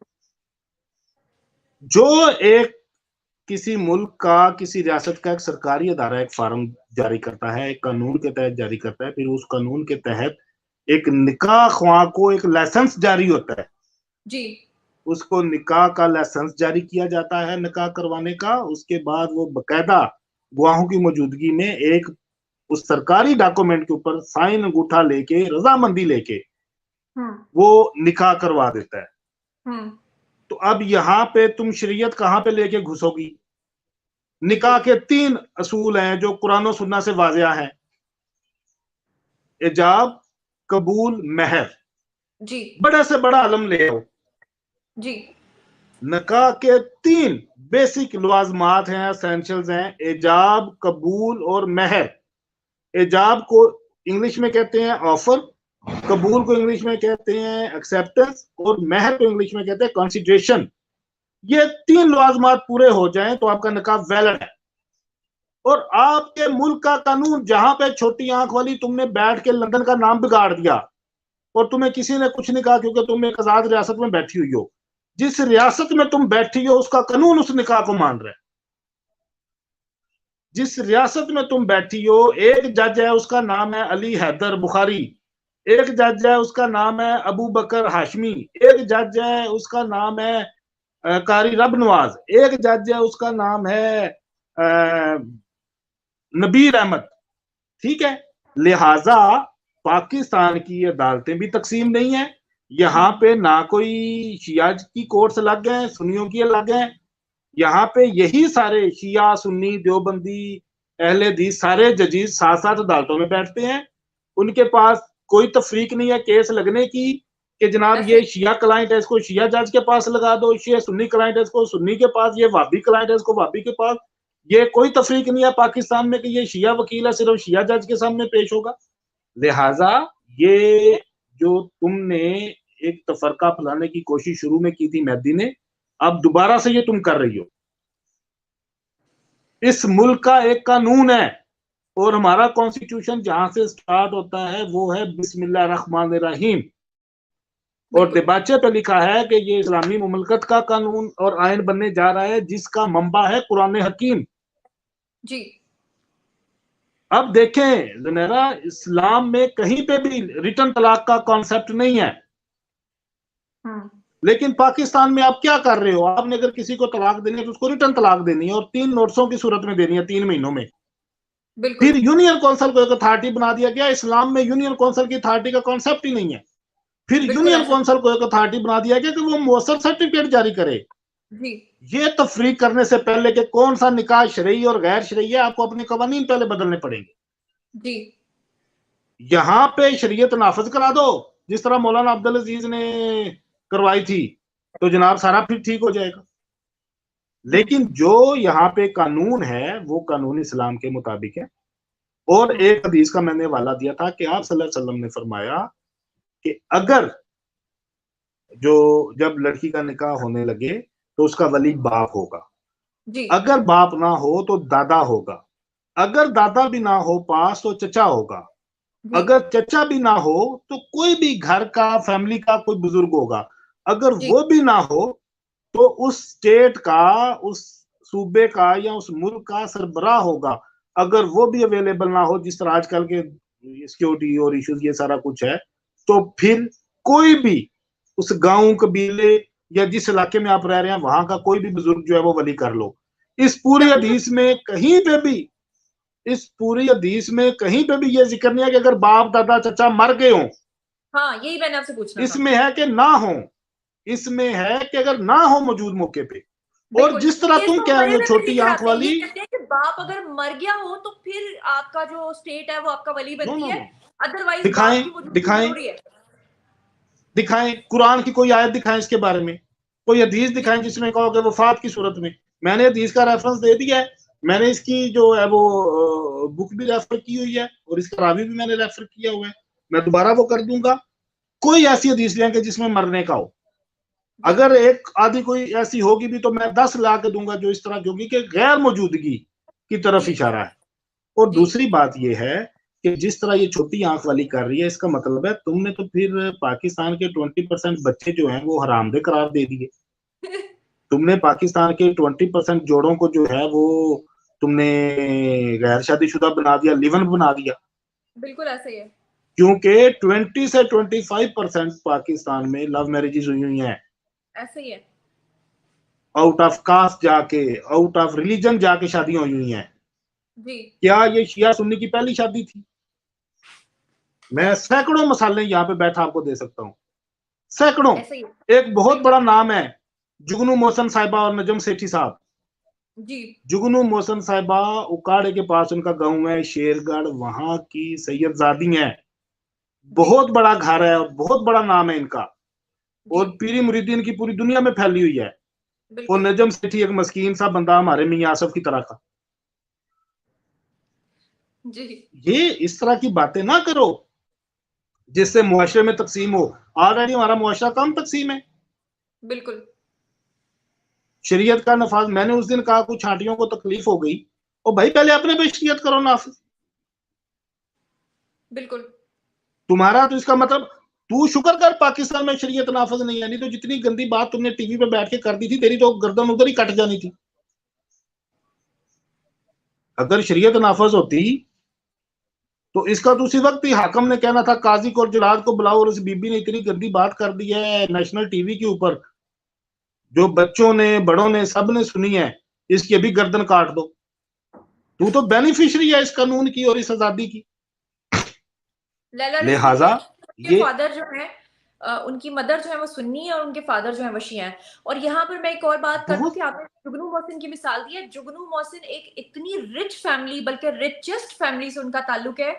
जो एक किसी मुल्क का, किसी रियासत का एक सरकारी अदारा एक फार्म जारी करता है, एक कानून के तहत जारी करता है, फिर उस कानून के तहत एक निकाह ख्वाह को एक लाइसेंस जारी होता है जी, उसको निकाह का लाइसेंस जारी किया जाता है निकाह करवाने का। उसके बाद वो बकायदा गवाहों की मौजूदगी में एक उस सरकारी डॉक्यूमेंट के ऊपर साइन अंगूठा लेके, रजामंदी लेके वो निकाह करवा देता है। तो अब यहाँ पे तुम शरीयत कहाँ पे लेके घुसोगी? निकाह के 3 असूल हैं जो कुरान और सुन्ना से वाज़िया हैं, इजाब, कबूल, महर। जी, बड़ा से बड़ा आलम ले आओ, जी, निकाह के 3 बेसिक लवाजमात हैं, एसेंशियल्स हैं, इजाब, कबूल और महर। इजाब को इंग्लिश में कहते हैं ऑफर, कबूल को इंग्लिश में कहते हैं एक्सेप्टेंस और महर को इंग्लिश में कहते हैं कंसिडरेशन। ये 3 लवाजमात पूरे हो जाएं तो आपका निकाह वैलिड है। और आपके मुल्क का कानून जहां पे छोटी आंख वाली तुमने बैठ के लंदन का नाम बिगाड़ दिया और तुम्हें किसी ने कुछ नहीं कहा क्योंकि तुम एक आजाद रियासत में बैठी हुई हो, जिस रियासत में तुम बैठी हो उसका कानून उस निकाह को मान रहा है। जिस रियासत में तुम बैठी हो, एक जज है उसका नाम है अली हैदर बुखारी, एक जज है उसका नाम है अबू बकर हाशमी, एक जज है उसका नाम है कारी रब नवाज, एक जज है उसका नाम है नबीर अहमद। ठीक है, लिहाजा पाकिस्तान की अदालतें भी तकसीम नहीं है। यहाँ पे ना कोई शिया की कोर्ट्स अलग हैं, सुन्नियों की अलग हैं। यहाँ पे यही सारे शिया, सुन्नी, देवबंदी, अहले हदीस सारे जजीज साथ साथ अदालतों में बैठते हैं। उनके पास कोई तफरीक नहीं है केस लगने की कि जनाब ये शिया क्लाइंट है इसको शिया जज के पास लगा दो, ये सुन्नी क्लाइंट है इसको सुन्नी के पास, ये वाबी क्लाइंट है इसको वाबी के पास। ये कोई तफरीक नहीं है पाकिस्तान में कि ये शिया वकील है सिर्फ शिया जज के सामने पेश होगा। लिहाजा ये जो तुमने एक तफरका फैलाने की कोशिश शुरू में की थी मेहदी ने, अब दोबारा से ये तुम कर रही हो। इस मुल्क का एक कानून है और हमारा कॉन्स्टिट्यूशन जहां से स्टार्ट होता है वो है बिस्मिल्लाहिर्रहमानिर्रहीम, और दिबाचे पे लिखा है कि ये इस्लामी मुमलकत का कानून और आयन बनने जा रहा है जिसका मंबा है कुरान हकीम। जी, अब देखें ज़ुनैरा, इस्लाम में कहीं पे भी रिटर्न तलाक का कॉन्सेप्ट नहीं है, लेकिन पाकिस्तान में आप क्या कर रहे हो? आपने अगर किसी को तलाक देनी है तो उसको रिटर्न तलाक देनी है और 3 नोटिसों की सूरत में देनी है 3 महीनों में। फिर यूनियन काउंसिल को एक अथॉरिटी बना दिया गया। इस्लाम में यूनियन काउंसिल की अथॉरिटी का कॉन्सेप्ट ही नहीं है। फिर यूनियन काउंसिल को एक अथॉरिटी बना दिया गया कि वो मौसर सर्टिफिकेट जारी करे। ये तफरीक करने से पहले कि कौन सा निकाह शरई और गैर शरई है, आपको अपने कवानीन पहले बदलने पड़ेंगे जी। यहाँ पे शरीयत नाफज करा दो जिस तरह मौलाना अब्दुल अजीज ने करवाई थी, तो जनाब सारा फिर ठीक हो जाएगा। लेकिन जो यहाँ पे कानून है वो कानून इस्लाम के मुताबिक है। और एक हदीस का मैंने हवाला दिया था कि आप सल्लल्लाहु अलैहि वसल्लम ने फरमाया कि अगर जब लड़की का निकाह होने लगे तो उसका वली बाप होगा जी। अगर बाप ना हो तो दादा होगा, अगर दादा भी ना हो पास तो चचा होगा, अगर चचा भी ना हो तो कोई भी घर का फैमिली का कोई बुजुर्ग होगा, अगर वो भी ना हो तो उस स्टेट का, उस सूबे का या उस मुल्क का सरबराह होगा। अगर वो भी अवेलेबल ना हो, जिस तरह आजकल के सिक्योरिटी और इश्यूज ये सारा कुछ है, तो फिर कोई भी उस गांव कबीले या जिस इलाके में आप रह रहे हैं वहां का कोई भी बुजुर्ग जो है वो वली कर लो। इस पूरी हदीस में कहीं पे भी, इस पूरी हदीस में कहीं पे भी ये जिक्र नहीं है कि अगर बाप दादा चचा मर गए हों। हाँ, यही मैंने आपसे पूछना इसमें है कि ना हो, इसमें है कि अगर ना हो मौजूद मौके पे। और जिस तरह तुम कह रहे हो छोटी आंख वाली, कि बाप अगर मर गया हो तो फिर आपका जो स्टेट है वो आपका वली बनती है, अदरवाइज दिखाएं कुरान की कोई आयत दिखाएं इसके बारे में, कोई हदीस दिखाएं जिसमें कहोगे वफात की सूरत में। मैंने हदीस का रेफरेंस दे दिया है, मैंने इसकी जो है वो बुक भी रेफर की हुई है और इसका रावी भी मैंने रेफर किया हुआ है, मैं दोबारा वो कर दूंगा। कोई ऐसी हदीस लेंगे जिसमें मरने का हो, अगर एक आधी कोई ऐसी होगी भी तो मैं 10 ला के दूंगा जो इस तरह की होगी कि गैर मौजूदगी की तरफ इशारा है। और दूसरी बात यह है कि जिस तरह ये छोटी आंख वाली कर रही है, इसका मतलब है तुमने तो फिर पाकिस्तान के 20% बच्चे जो हैं वो हरामदे करार दे दिए। तुमने पाकिस्तान के 20% जोड़ों को जो है वो तुमने गैर शादीशुदा बना दिया, लिवन बना दिया। बिल्कुल ऐसे ही है, क्योंकि 20 से 25% पाकिस्तान में लव मैरिजेस हुई हुई हैं। ऐसे ही है, आउट ऑफ कास्ट जाके, आउट ऑफ रिलीजन जाके शादियां हुई हैं जी। क्या ये शिया सुन्नी की पहली शादी थी? मैं सैकड़ों मसाले यहाँ पे बैठा आपको दे सकता हूँ, सैकड़ों। एक बहुत बड़ा नाम है जुगनू मोहसिन साहिबा और नजम सेठी साहब जी। जुगनू मोहसिन साहिबा उकाड़े के पास उनका गांव है, शेरगढ़, वहां की सैयदजादी है, बहुत बड़ा घर है, बहुत बड़ा नाम है इनका, और पीरी मुरीदीन की पूरी दुनिया में फैली हुई है। और नजम सेठी एक मस्कीन सा बंदा, हमारे मियां आसफ की तरह का जी। ये इस तरह की बातें ना करो जिससे मुआशरे में तकसीम हो। ऑलरेडी हमारा मुआशरा कम तकसीम है। बिल्कुल शरीयत का नफाज, मैंने उस दिन कहा कुछ छाटियों को तकलीफ हो गई, और भाई पहले अपने पे शरीयत करो नाफिज। बिल्कुल तुम्हारा तो इसका मतलब तू शुक्र कर पाकिस्तान में शरीयत नाफिज नहीं है, नहीं तो जितनी गंदी बात तुमने टीवी पे बैठ के कर दी थी, तेरी तो गर्दन उधर ही कट जानी थी। अगर शरीयत नाफिज होती तो इसका तो उसी वक्त ही हाकम ने कहना था काजी को और जलाद को बुलाओ, और उस बीबी ने इतनी गंदी बात कर दी है नेशनल टीवी के ऊपर, जो बच्चों ने बड़ों ने सब ने सुनी है, इसकी अभी गर्दन काट दो। तू तो बेनिफिशियरी है इस कानून की और इस आजादी की। लिहाजा ये फादर जो है, उनकी मदर जो है वो सुन्नी है और उनके फादर जो है वो शिया है। और यहाँ पर मैं एक और बात कर दूं कि आपने जुगनू मोहसिन की मिसाल दी है। जुगनू मोहसिन एक इतनी रिच फैमिली, बल्कि रिचेस्ट फैमिली से उनका ताल्लुक है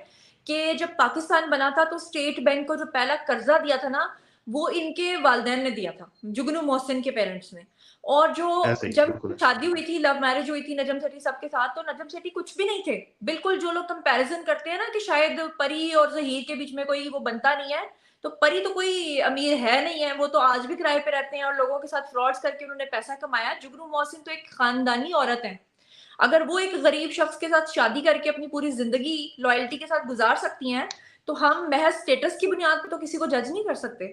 कि जब पाकिस्तान बना था तो स्टेट बैंक को जो पहला कर्जा दिया था ना, वो इनके वालिदैन ने दिया था, जुगनू मोहसिन के पेरेंट्स ने। और जो जब शादी हुई थी, लव मैरिज हुई थी नजम सेठी सबके साथ, तो नजम सेठी कुछ भी नहीं थे, बिल्कुल। जो लोग कंपैरिजन करते हैं ना कि शायद परी और जहीर के बीच में कोई वो बनता नहीं है, तो परी तो कोई अमीर है नहीं है, वो तो आज भी किराए पे रहते हैं और लोगों के साथ फ्रॉड्स करके उन्होंने पैसा कमाया। जुगनू मोहसिन तो एक खानदानी औरत है। अगर वो एक गरीब शख्स के साथ शादी करके अपनी पूरी जिंदगी लॉयल्टी के साथ गुजार सकती हैं, तो हम महज स्टेटस की बुनियाद पर तो किसी को जज नहीं कर सकते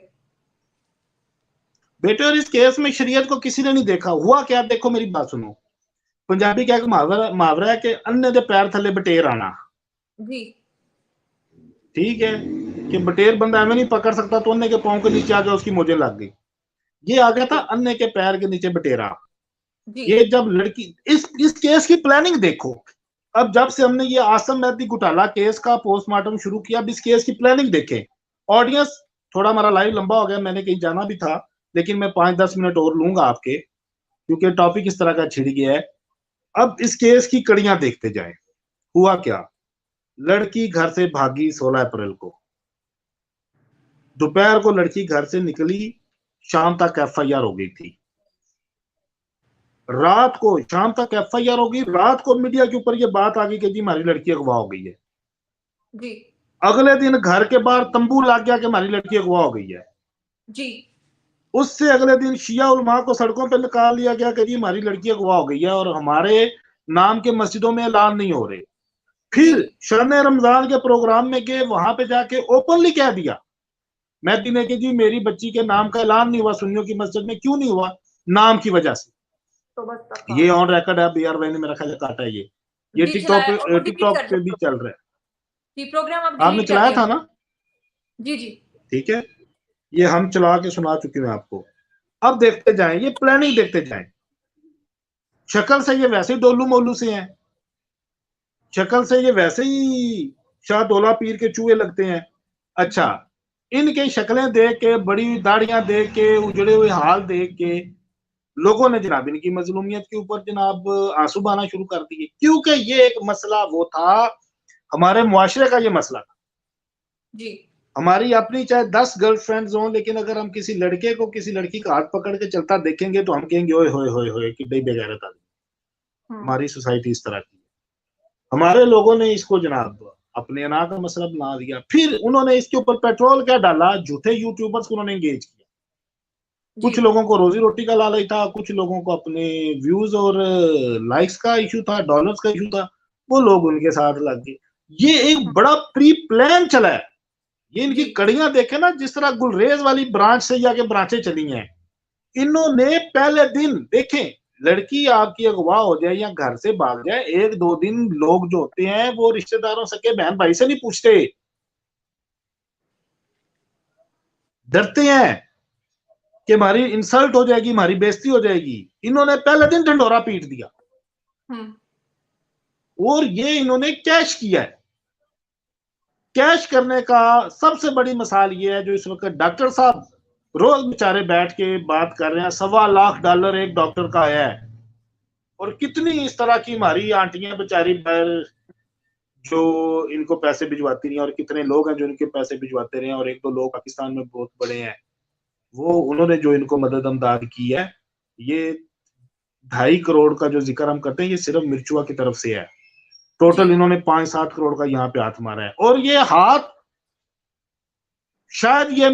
बेटे। और इस केस में शरीयत को किसी ने नहीं देखा। हुआ क्या, देखो मेरी बात सुनो। पंजाबी क्या मुहावरा है कि अन्ने दे पैर थले बटेर आना। जी ठीक है कि बटेर बंदा हमें नहीं पकड़ सकता तो अन्य के पाँव के नीचे आ गया, उसकी मोजे लग गई। ये आ गया था अन्य के पैर के नीचे बटेरा। जी ये जब लड़की इस केस की प्लानिंग देखो, अब जब से हमने ये आसम मेहदी घोटाला केस का पोस्टमार्टम शुरू किया, अब इस केस की प्लानिंग देखें। ऑडियंस, थोड़ा हमारा लाइव लंबा हो गया, मैंने कहीं जाना भी था, लेकिन मैं 5-10 मिनट और लूंगा आपके, क्योंकि टॉपिक इस तरह का छिड़ गया है। अब इस केस की कड़ियां देखते जाएं। हुआ क्या, लड़की घर से भागी 16 अप्रैल को, दोपहर को लड़की घर से निकली, शाम तक एफआईआर हो गई थी। रात को शाम तक एफआईआर हो गई, रात को मीडिया के ऊपर ये बात आ गई कि जी हमारी लड़की अगवा हो गई है। जी अगले दिन घर के बाहर तंबू लग गया कि हमारी लड़की अगवा हो गई है। जी उससे अगले दिन शिया उलमा को सड़कों पर निकाल लिया गया कि जी हमारी लड़की अगवा हो गई है और हमारे नाम के मस्जिदों में ऐलान नहीं हो रहे। फिर शरन रमजान के प्रोग्राम में गए, वहां पे जाके ओपनली कह दिया मेहदी ने कि जी मेरी बच्ची के नाम का ऐलान नहीं हुआ सुन्नियों की मस्जिद में। क्यों नहीं हुआ? नाम की वजह से। तो बस ये ऑन रिकॉर्ड है, बीआर भाई ने मेरा ख्याल काटा है ये जी टिकटॉक चलाया और वो डिलीट टिकटॉक कर पे भी दिया। चल रहा है। जी प्रोग्राम अब आपने डिलीट कर चलाया दिया। था ना? जी जी ठीक है, ये हम चला के सुना चुके हैं आपको। अब देखते जाएं, ये प्लानिंग देखते जाएं। शक्ल से ये वैसे ही डोलू मोलू से हैं, शक्ल से ये वैसे ही शाहदौला पीर के चूहे लगते हैं। अच्छा, इनके शक्लें देख के, बड़ी दाढ़ियां देख के, उजड़े हुए हाल देख के लोगों ने जनाब इनकी मजलूमियत के ऊपर जनाब आंसू बहाना शुरू कर दिए, क्योंकि ये एक मसला वो था, हमारे मुआशरे का ये मसला था। जी हमारी अपनी चाहे 10 गर्लफ्रेंड्स हों, लेकिन अगर हम किसी लड़के को किसी लड़की का हाथ पकड़ के चलता देखेंगे तो हम कहेंगे ओए होए होए होए कितनी बेगैरत आदमी। हमारी सोसाइटी इस तरह की है। हमारे लोगों ने इसको जनाब अपने अना का मसला बना दिया। फिर उन्होंने इसके ऊपर पेट्रोल क्या डाला, झूठे यूट्यूबर्स को उन्होंने एंगेज किया। जी कुछ लोगों को रोजी रोटी का लालच था, कुछ लोगों को अपने व्यूज और लाइक्स का इशू था, डॉलर्स का इशू था, वो लोग उनके साथ लग गए। ये एक बड़ा प्री प्लान चला है। ये इनकी जी कड़ियां देखे ना, जिस तरह गुलरेज वाली ब्रांच से जाके ब्रांचें चली हैं। इन्होंने पहले दिन देखें, लड़की आपकी अगवा हो जाए या घर से भाग जाए, 1-2 दिन लोग जो होते हैं वो रिश्तेदारों सके बहन भाई से नहीं पूछते, डरते हैं कि हमारी इंसल्ट हो जाएगी, हमारी बेइज्जती हो जाएगी। इन्होंने पहले दिन ढंडोरा पीट दिया और ये इन्होंने कैश किया है। कैश करने का सबसे बड़ी मिसाल ये है, जो इस वक्त डॉक्टर साहब रोज बेचारे बैठ के बात कर रहे हैं, $1.25 लाख एक डॉक्टर का आया है। और कितनी इस तरह की हमारी आंटियां बेचारी जो इनको पैसे भिजवाती रही, और कितने लोग हैं जो इनके पैसे भिजवाते रहे, और 1-2 लोग पाकिस्तान में बहुत बड़े हैं, वो उन्होंने जो इनको मदद अमदाद की है। ये 2.5 करोड़ का जो जिक्र हम करते हैं, ये सिर्फ मिर्चुआ की तरफ से है। टोटल इन्होंने 5-7 करोड़ का यहाँ पे हाथ मारा है। और ये हाथ शायद ये,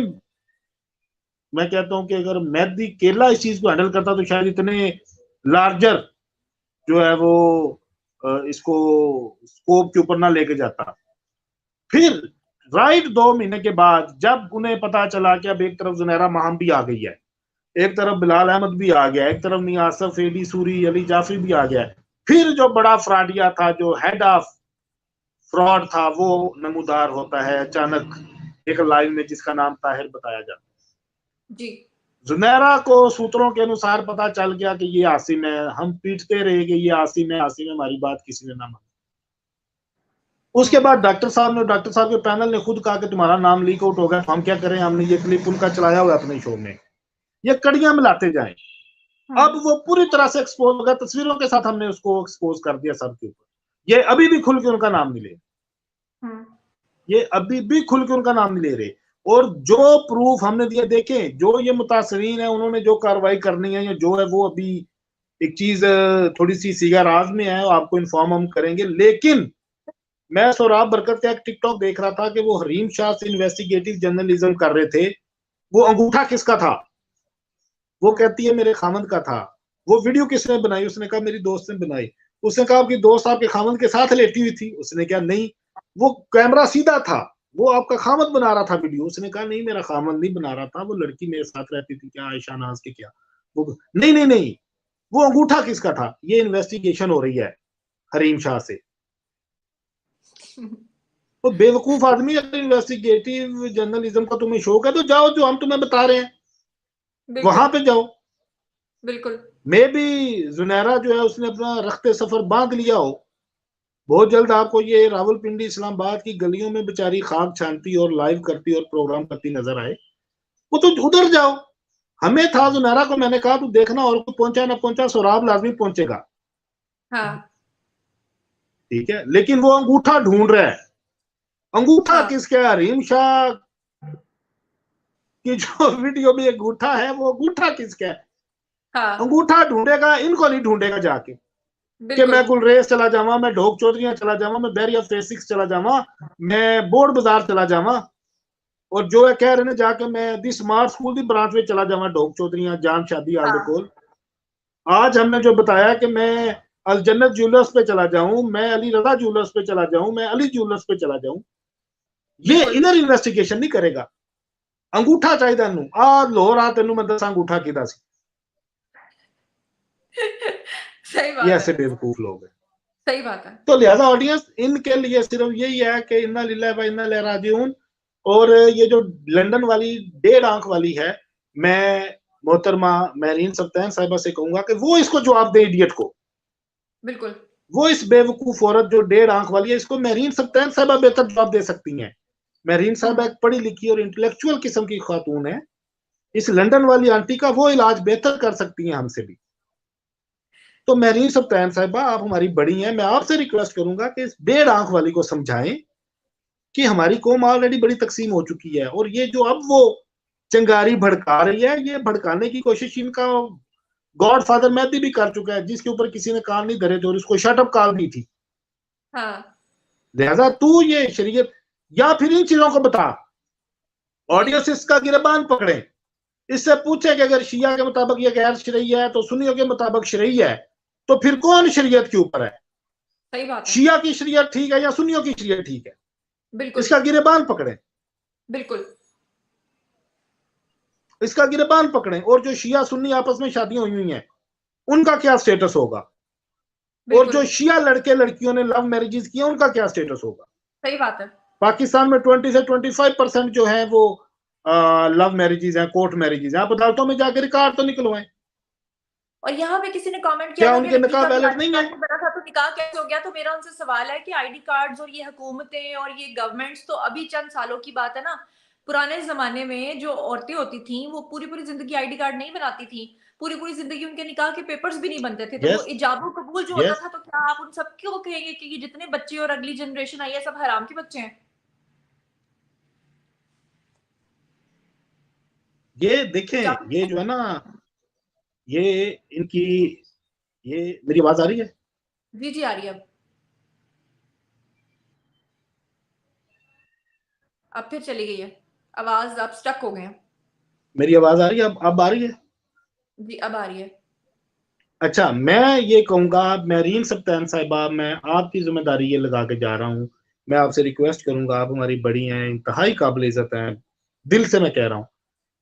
मैं कहता हूं कि अगर मेहदी केला इस चीज को हैंडल करता तो शायद इतने लार्जर जो है वो इसको स्कोप के ऊपर ना लेके जाता। फिर राइट 2 महीने के बाद जब उन्हें पता चला कि अब एक तरफ जुनैरा माहम भी आ गई है, एक तरफ बिलाल अहमद भी आ गया, एक तरफ मियां आसफ, एडी सूरी, अली जाफरी भी आ गया, फिर जो बड़ा फ्रॉडिया था, जो हेड ऑफ फ्रॉड था, वो नमूदार होता है अचानक एक लाइव में, जिसका नाम ताहिर बताया जाता है। जी जुनैरा को सूत्रों के अनुसार पता चल गया कि ये आसिम है। हम पीटते रहे कि ये आसिम है, आसिम है, हमारी बात किसी ने ना मानी। उसके बाद डॉक्टर साहब के पैनल ने खुद कहा कि तुम्हारा नाम लीक आउट हो गया, हम क्या करें, हमने ये क्लिप उनका चलाया हुआ अपने शो में। ये कड़ियां मिलाते जाएं। अब वो पूरी तरह से एक्सपोज हो गया, तस्वीरों के साथ हमने उसको एक्सपोज कर दिया सबके ऊपर। ये अभी भी खुल के उनका नाम नहीं ले, ये अभी भी खुल के उनका नाम नहीं ले रहे। और जो प्रूफ हमने दिया, देखें, जो ये मुतासरीन है उन्होंने जो कार्रवाई करनी है या जो है वो अभी एक चीज थोड़ी सी सीगा राज में है, आपको इन्फॉर्म हम करेंगे। लेकिन मैं सोराब बरकत का एक टिकटॉक देख रहा था कि वो हरीम शाह से इन्वेस्टिगेटिव जर्नलिज्म कर रहे थे। वो अंगूठा किसका था? वो कहती है मेरे खामद का था। वो वीडियो किसने बनाई? उसने कहा मेरी दोस्त ने बनाई। उसने कहा आपकी दोस्त आपके खामद के साथ लेटी हुई थी? उसने कहा नहीं, वो कैमरा सीधा था, वो आपका खामद बना रहा था वीडियो। उसने कहा नहीं, मेरा खामद नहीं बना रहा था, वो लड़की मेरे साथ रहती थी, क्या आयशा नाज के क्या। वो नहीं नहीं नहीं, वो अंगूठा किसका था? ये इन्वेस्टिगेशन हो रही है हरीम शाह से। वो बेवकूफ आदमी, अगर इन्वेस्टिगेटिव जर्नलिज्म का तुम्हें शौक है तो जाओ, जो हम तुम्हें बता रहे हैं वहां पे जाओ। बिल्कुल। मे भी जुनैरा जो है उसने अपना रखते सफर बांध लिया हो, बहुत जल्द आपको ये रावलपिंडी इस्लामाबाद की गलियों में बेचारी खाक छानती और लाइव करती और प्रोग्राम करती नजर आए, वो तो उधर जाओ। हमें था जुनैरा को मैंने कहा तू देखना, और कोई पहुंचा ना पहुंचा, सोराब लाजमी पहुंचेगा। हाँ। ठीक है, लेकिन वो अंगूठा ढूंढ रहा है। अंगूठा हाँ। किसका? हरीम शाह की जो वीडियो में अंगूठा है, वो अंगूठा किसका है? हाँ। अंगूठा ढूंढेगा, इनको नहीं ढूंढेगा जाके कि बिल्कुल। मैं गुलरेज चला जावा, मैं ढोक चौधरिया चला जावा, मैं बैरिया फेस 6 चला जावा, मैं बोर्ड बाजार चला जावा, और जो है कह रहे हैं जाके मैं दी स्मार्ट स्कूल दी ब्रांच में चला जावा, ढोक चौधरिया जान शादी आल कोल। आज हमने जो बताया कि मैं अल जन्नत ज्वेलर्स पे चला जाऊं, मैं अली रजा ज्वेलर्स पे चला जाऊं, मैं अली ज्वेलर्स पे चला जाऊं, ये इनर इन्वेस्टिगेशन नहीं करेगा। अंगूठा चाहिए तेनू, आ लाहौर आ तेनू मैं दसा अंगूठा किदा सी। सही बात ये है। ऐसे बेवकूफ लोग हैं। सही बात है। तो लिहाजा ऑडियंस इनके लिए सिर्फ यही है कि इन्ना लिल्लाहि व इन्ना इलैहि राजिऊन। और ये जो लंदन वाली 1.5 आंख वाली है, मैं मोहतरमा महरीन सब्तैन साहिबा से कहूंगा कि वो इसको जवाब दे, इडियट को। बिल्कुल। वो इस बेवकूफ औरत जो 1.5 आंख वाली है, इसको महरीन सब्तैन साहिबा बेहतर जवाब दे सकती हैं। महरीन साहिबा एक पढ़ी लिखी और इंटेलेक्चुअल किस्म की खातून है, इस लंदन वाली आंटी का वो इलाज बेहतर कर सकती हैं हमसे भी। तो महरीन सब्तैन साहिबा, आप हमारी बड़ी हैं, मैं आपसे रिक्वेस्ट करूंगा कि इस 1.5 आंख वाली को समझाएं कि हमारी कौम ऑलरेडी बड़ी तकसीम हो चुकी है, और ये जो अब वो चिंगारी भड़का रही है, ये भड़काने की कोशिश इनका गॉड फादर मेहदी भी कर चुका है, जिसके ऊपर किसी ने कान नहीं धरे थे और उसको शट अप कॉल दी थी। हाँ। लिहाजा तू ये शरीयत, या फिर इन चीजों को बता, ऑडियंस इसका गिरबान पकड़े, इससे पूछे कि अगर शिया के मुताबिक ये गैर शरई है तो सुन्नियों के मुताबिक शरई है, तो फिर कौन शरीयत के ऊपर है? सही बात है। शिया की शरीयत ठीक है या सुन्नियों की शरीयत ठीक है? बिल्कुल। इसका गिरबान पकड़े, बिल्कुल। इसका गिरबान पकड़े। और जो शिया सुन्नी आपस में शादियां हुई हैं, उनका क्या स्टेटस होगा? और जो शिया लड़के लड़कियों ने लव मैरिजेस किया, उनका क्या स्टेटस होगा? सही बात है। पाकिस्तान में 20 से 25% जो है वो लव मैरिजेस हैं, कोर्ट मैरिजेस हैं। आप अदालतों में जाकर रिकॉर्ड तो निकलवाएं। और यहाँ पे किसी ने कमेंट किया क्या था उनके निकाह वैलिड नहीं है? बना था तो निकाह कैसे हो गया? तो मेरा उनसे सवाल है कि आईडी कार्ड्स और ये हुकूमतें और ये गवर्नमेंट्स तो अभी चंद सालों की बात है ना। पुराने जमाने में जो औरतें होती थी वो पूरी पूरी जिंदगी आईडी कार्ड नहीं बनाती थी, पूरी पूरी जिंदगी उनके निकाह के पेपर्स भी नहीं बनते थे। तो वो इजाबो कबूल जो होता था, तो क्या आप उन सबको कहेंगे कि ये जितने बच्चे और अगली जनरेशन आई है सब हराम के बच्चे हैं? ये देखें, ये जो है ना, ये इनकी, ये मेरी आवाज आ रही है? जी जी आ रही है। अब फिर चली गई है आवाज, आप स्टक हो गए हैं। मेरी आवाज आ रही है? अब आ रही है? जी अब आ रही है। अच्छा, मैं ये कहूंगा महरीन सब्तैन साहिबा, मैं आपकी जिम्मेदारी ये लगा के जा रहा हूँ, मैं आपसे रिक्वेस्ट करूंगा, आप हमारी बड़ी हैं, इंतहाई काबिल इज्जत हैं, दिल से मैं कह रहा हूँ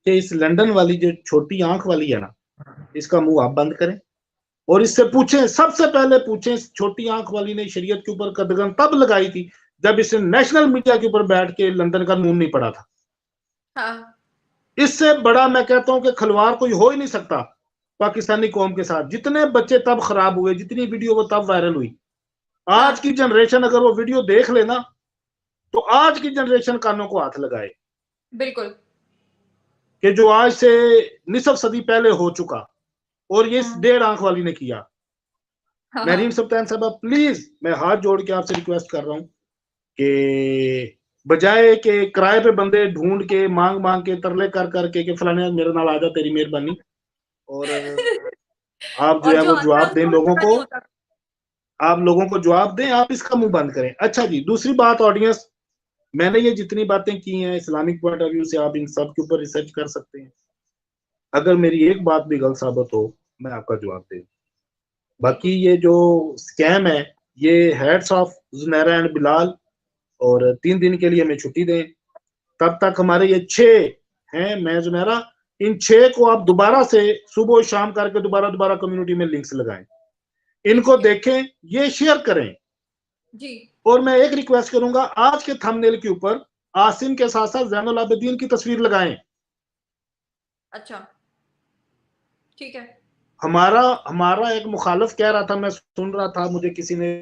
कि इस लंदन वाली जो छोटी आंख वाली है ना, इसका मुंह आप बंद करें और इससे पूछें, सबसे पहले पूछें, इस छोटी आंख वाली ने शरीयत के ऊपर कदगन तब लगाई थी जब इसने नेशनल मीडिया के ऊपर बैठ के लंदन का नून नहीं पड़ा था। हाँ। इससे बड़ा मैं कहता हूं कि खिलवाड़ कोई हो ही नहीं सकता पाकिस्तानी कौम के साथ। जितने बच्चे तब खराब हुए, जितनी वीडियो वो तब वायरल हुई, आज की जनरेशन अगर वो वीडियो देख लेना तो आज की जनरेशन कानों को हाथ लगाए। बिल्कुल। कि जो आज से निसफ सदी पहले हो चुका और ये 1.5 आंख वाली ने किया। महरीन सब्तैन साहबा, प्लीज मैं हाथ जोड़ के आपसे रिक्वेस्ट कर रहा हूं कि बजाय के किराए पे बंदे ढूंढ के मांग मांग के तरले कर करके कि फलाने मेरे नाल आ जा, तेरी मेहरबानी, और आप जो है वो जवाब दें लोगों को, आप लोगों को जवाब दें, आप इसका मुंह बंद करें। अच्छा जी, दूसरी बात ऑडियंस, मैंने ये जितनी बातें की हैं इस्लामिक पॉइंट ऑफ व्यू से आप इन सब के ऊपर रिसर्च कर सकते हैं। अगर मेरी एक बात भी गलत साबित हो, मैं आपका जवाब दे। बाकी ये जो स्कैम है, ये heads of Junaira and Bilal, और 3 दिन के लिए हमें छुट्टी दें। तब तक हमारे ये 6 हैं, मैं जुनैरा, इन 6 को आप दोबारा से सुबह शाम करके दोबारा कम्युनिटी में लिंक्स लगाएं, इनको देखें, ये शेयर करें जी। और मैं एक रिक्वेस्ट करूंगा, आज के थंबनेल के ऊपर आसिम के साथ साथ जैनुल आबिदीन की तस्वीर लगाएं। अच्छा, ठीक है। हमारा हमारा एक मुखालिफ कह रहा था, मैं सुन रहा था, मुझे किसी ने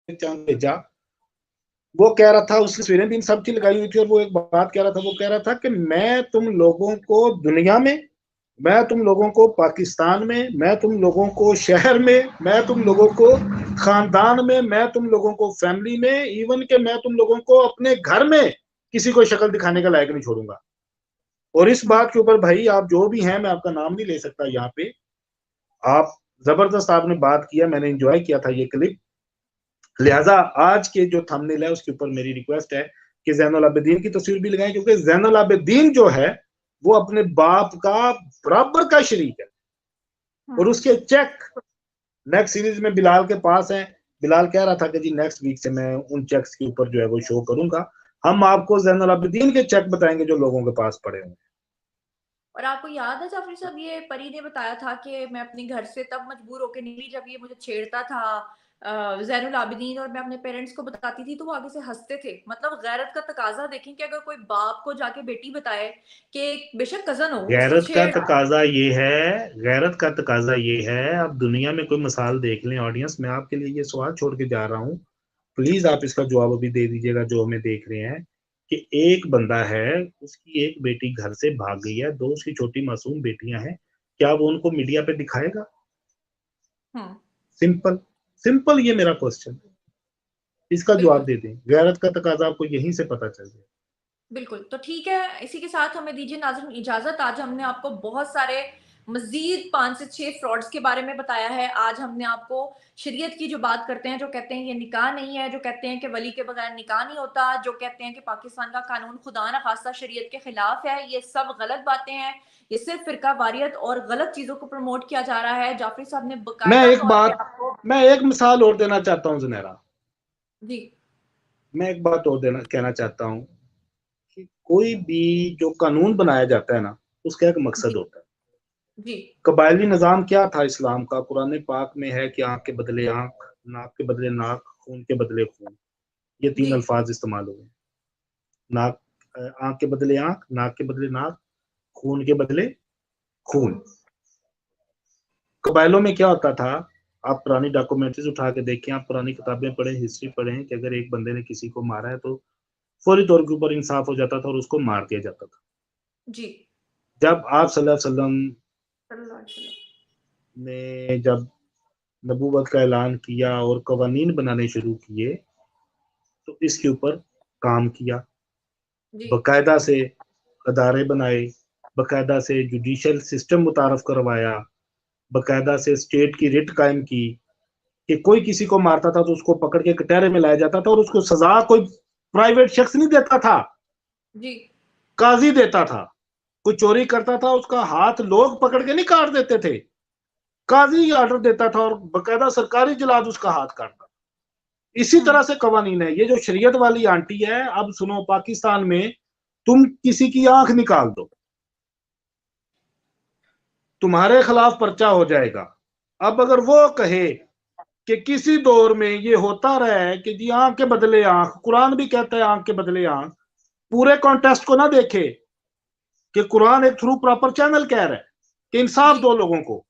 चांद भेजा, वो कह रहा था, उसकी तस्वीरें भी इन सब की लगाई हुई थी, और वो एक बात कह रहा था, वो कह रहा था कि मैं तुम लोगों को दुनिया में, मैं तुम लोगों को पाकिस्तान में, मैं तुम लोगों को शहर में, मैं तुम लोगों को खानदान में, मैं तुम लोगों को फैमिली में, इवन के मैं तुम लोगों को अपने घर में किसी को शक्ल दिखाने का लायक नहीं छोड़ूंगा। और इस बात के ऊपर भाई आप जो भी हैं, मैं आपका नाम नहीं ले सकता यहाँ पे, आप जबरदस्त आपने बात किया, मैंने एंजॉय किया था ये क्लिप। लिहाजा आज के जो थंबनेल है उसके ऊपर मेरी रिक्वेस्ट है कि जैनुल आबिदीन की तस्वीर भी लगाएं, क्योंकि जैनुल आबिदीन जो है वो अपने बाप का बराबर का शरीक है, और उसके चेक नेक्स्ट सीरीज में बिलाल के पास हैं। बिलाल कह रहा था कि जी नेक्स्ट वीक से मैं उन चेक्स के ऊपर जो है वो शो करूंगा। हम आपको जैनुल आबिदीन के चेक बताएंगे जो लोगों के पास पड़े हुए। और आपको याद है जाफरी साहब, ये परी ने बताया था कि मैं अपने घर से तब मजबूर होकर निकली जब ये मुझे छेड़ता था जैनुल आबिदीन, और मैं अपने पेरेंट्स को बताती थी तो वो आगे से हंसते थे। मतलब गैरत का तकाजा देखें कि अगर कोई बाप को जाके बेटी बताए कि बेशक कजन हो, उसको गैरत का छेड़। तकाजा ये है, गैरत का तकाजा ये है, अब दुनिया में कोई मिसाल देख लें ऑडियंस, मैं आपके लिए ये सवाल छोड़ के जा रहा हूँ, प्लीज आप इसका जवाब अभी दे दीजिएगा जो हमें देख रहे हैं, कि एक बंदा है, उसकी एक बेटी घर से भाग गई है, दो उसकी छोटी मासूम बेटियां हैं, क्या वो उनको मीडिया पे दिखाएगा? सिंपल सिंपल, ये मेरा क्वेश्चन है, इसका जवाब दे दें। गैरत का तकाजा आपको यहीं से पता चल जाए। बिल्कुल, तो ठीक है, इसी के साथ हमें दीजिए नाज़रीन इजाज़त। आज हमने आपको बहुत सारे मज़ीद 5 से 6 फ्रॉड्स के बारे में बताया है। आज हमने आपको शरीयत की जो बात करते हैं, जो कहते हैं ये निकाह नहीं है, जो कहते हैं कि वली के बगैर निकाह नहीं होता, जो कहते हैं कि पाकिस्तान का कानून खुदा न खास्ता शरीयत के खिलाफ है, ये सब गलत बातें हैं। ये सिर्फ फ़िरका वारियत और गलत चीज़ों को प्रमोट किया जा रहा है। जाफरी साहब ने बाकायदा तौर पे आपको मैं एक मिसाल और देना चाहता हूँ ज़ुनैरा, जी, मैं एक बात और कहना चाहता हूँ कि कोई भी जो कानून बनाया जाता है ना, उसका एक मकसद जी, होता है। जी, कबायली निज़ाम क्या था इस्लाम का? कुरान पाक में है कि आंख के बदले आंख, नाक के बदले नाक, खून के बदले खून, ये 3 जी, अल्फाज इस्तेमाल हुए। नाक आंख के बदले आंख, नाक के बदले नाक, खून के बदले खून। कबायलों में क्या होता था, आप पुरानी डॉक्यूमेंट्रीज उठा के देखें, आप पुरानी किताबें पढ़ें, हिस्ट्री पढ़ें, कि अगर एक बंदे ने किसी को मारा है तो फौरी तौर के ऊपर इंसाफ हो जाता था और उसको मार दिया जाता था। जी। जब आप सल्लल्लाहु अलैहि वसल्लम सल्लल्लाहु अलैहि वसल्लम। ने जब नबूवत का ऐलान किया और कवानीन बनाने शुरू किए, तो इसके ऊपर काम किया, जी, बाकायदा से अदारे बनाए, बाकायदा से जुडिशल सिस्टम मुतारफ करवाया, बाकायदा से स्टेट की रिट कायम की, कि कोई किसी को मारता था तो उसको पकड़ के कटहरे में लाया जाता था, और उसको सजा कोई प्राइवेट शख्स नहीं देता था, जी, काजी देता था। कोई चोरी करता था उसका हाथ लोग पकड़ के नहीं काट देते थे, काजी ऑर्डर देता था, और बाकायदा सरकारी जलाद उसका हाथ काटता। इसी तरह से कवानीन है। ये जो शरीयत वाली आंटी है, अब सुनो, पाकिस्तान में तुम किसी की आंख निकाल दो, तुम्हारे खिलाफ पर्चा हो जाएगा। अब अगर वो कहे कि किसी दौर में ये होता रहा है कि जी आंख के बदले आंख, कुरान भी कहता है आंख के बदले आंख, पूरे कॉन्टेस्ट को ना देखे, कि कुरान एक थ्रू प्रॉपर चैनल कह रहा है कि इंसाफ दो लोगों को,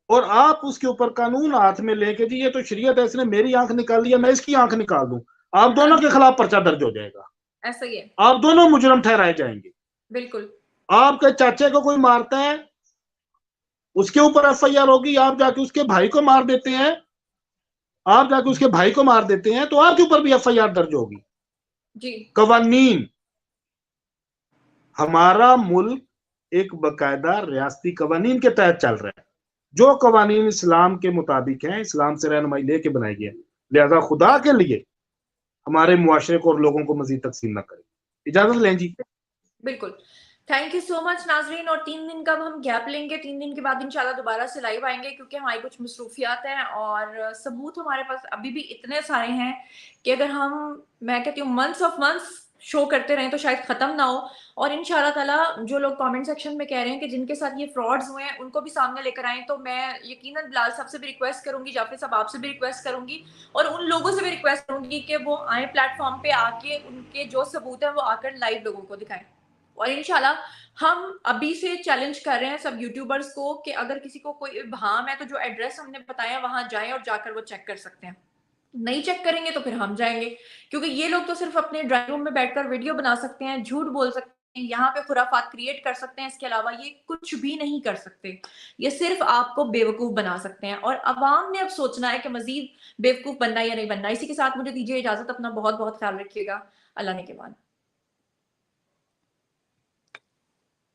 और आप उसके ऊपर कानून हाथ में लेके जी ये तो शरीयत है, इसने मेरी आंख निकाल लिया, मैं इसकी आंख निकाल दूं, आप दोनों के खिलाफ पर्चा दर्ज हो जाएगा, ऐसा ही है, आप दोनों मुजरम ठहराए जाएंगे। बिल्कुल। आपके चाचे को कोई मारता है, उसके ऊपर एफआईआर होगी, आप जाके उसके भाई को मार देते हैं, आप जाके उसके भाई को मार देते हैं, तो आपके ऊपर भी एफआईआर दर्ज होगी। जी, कवानीन, हमारा मुल्क एक बकायदा रियासती कवानीन के तहत चल रहा है, जो कवानीन इस्लाम के मुताबिक हैं, इस्लाम से रहनुमाई लेके बनाई गई है। लिहाजा खुदा के लिए हमारे मुआशरे को और लोगों को मजीद तकसीम ना करें। इजाजत लें जी। बिल्कुल। थैंक यू सो मच नाजरीन, और 3 दिन का हम गैप लेंगे, 3 दिन के बाद इंशाल्लाह दोबारा से लाइव आएंगे, क्योंकि हमारी कुछ मसरूफियात हैं और सबूत हमारे पास अभी भी इतने सारे हैं कि अगर हम, मैं कहती हूँ मंथ्स ऑफ मंथ्स शो करते रहें तो शायद खत्म ना हो। और इंशाल्लाह ताला जो लोग कमेंट सेक्शन में कह रहे हैं कि जिनके साथ ये फ्रॉड्स हुए हैं उनको भी सामने लेकर आएं, तो मैं यकीनन बिलाल साहब से भी रिक्वेस्ट करूंगी, जाफिर साहब आपसे भी रिक्वेस्ट करूंगी, और उन लोगों से भी रिक्वेस्ट करूंगी कि वो आए प्लेटफॉर्म पे आके उनके जो सबूत है वो आकर लाइव लोगों को दिखाएं। और इंशाल्लाह हम अभी से चैलेंज कर रहे हैं सब यूट्यूबर्स को कि अगर किसी को कोई इब्हाम है तो जो एड्रेस हमने बताया वहां जाएं और जाकर वो चेक कर सकते हैं। नहीं चेक करेंगे तो फिर हम जाएंगे, क्योंकि ये लोग तो सिर्फ अपने ड्राइंग रूम में बैठकर वीडियो बना सकते हैं, झूठ बोल सकते हैं, यहाँ पे खुराफात क्रिएट कर सकते हैं, इसके अलावा ये कुछ भी नहीं कर सकते। ये सिर्फ आपको बेवकूफ बना सकते हैं, और अवाम ने अब सोचना है कि मजीद बेवकूफ बनना है या नहीं बनना। इसी के साथ मुझे दीजिए इजाजत, अपना बहुत बहुत ख्याल रखिएगा। अल्लाह ने के बाद।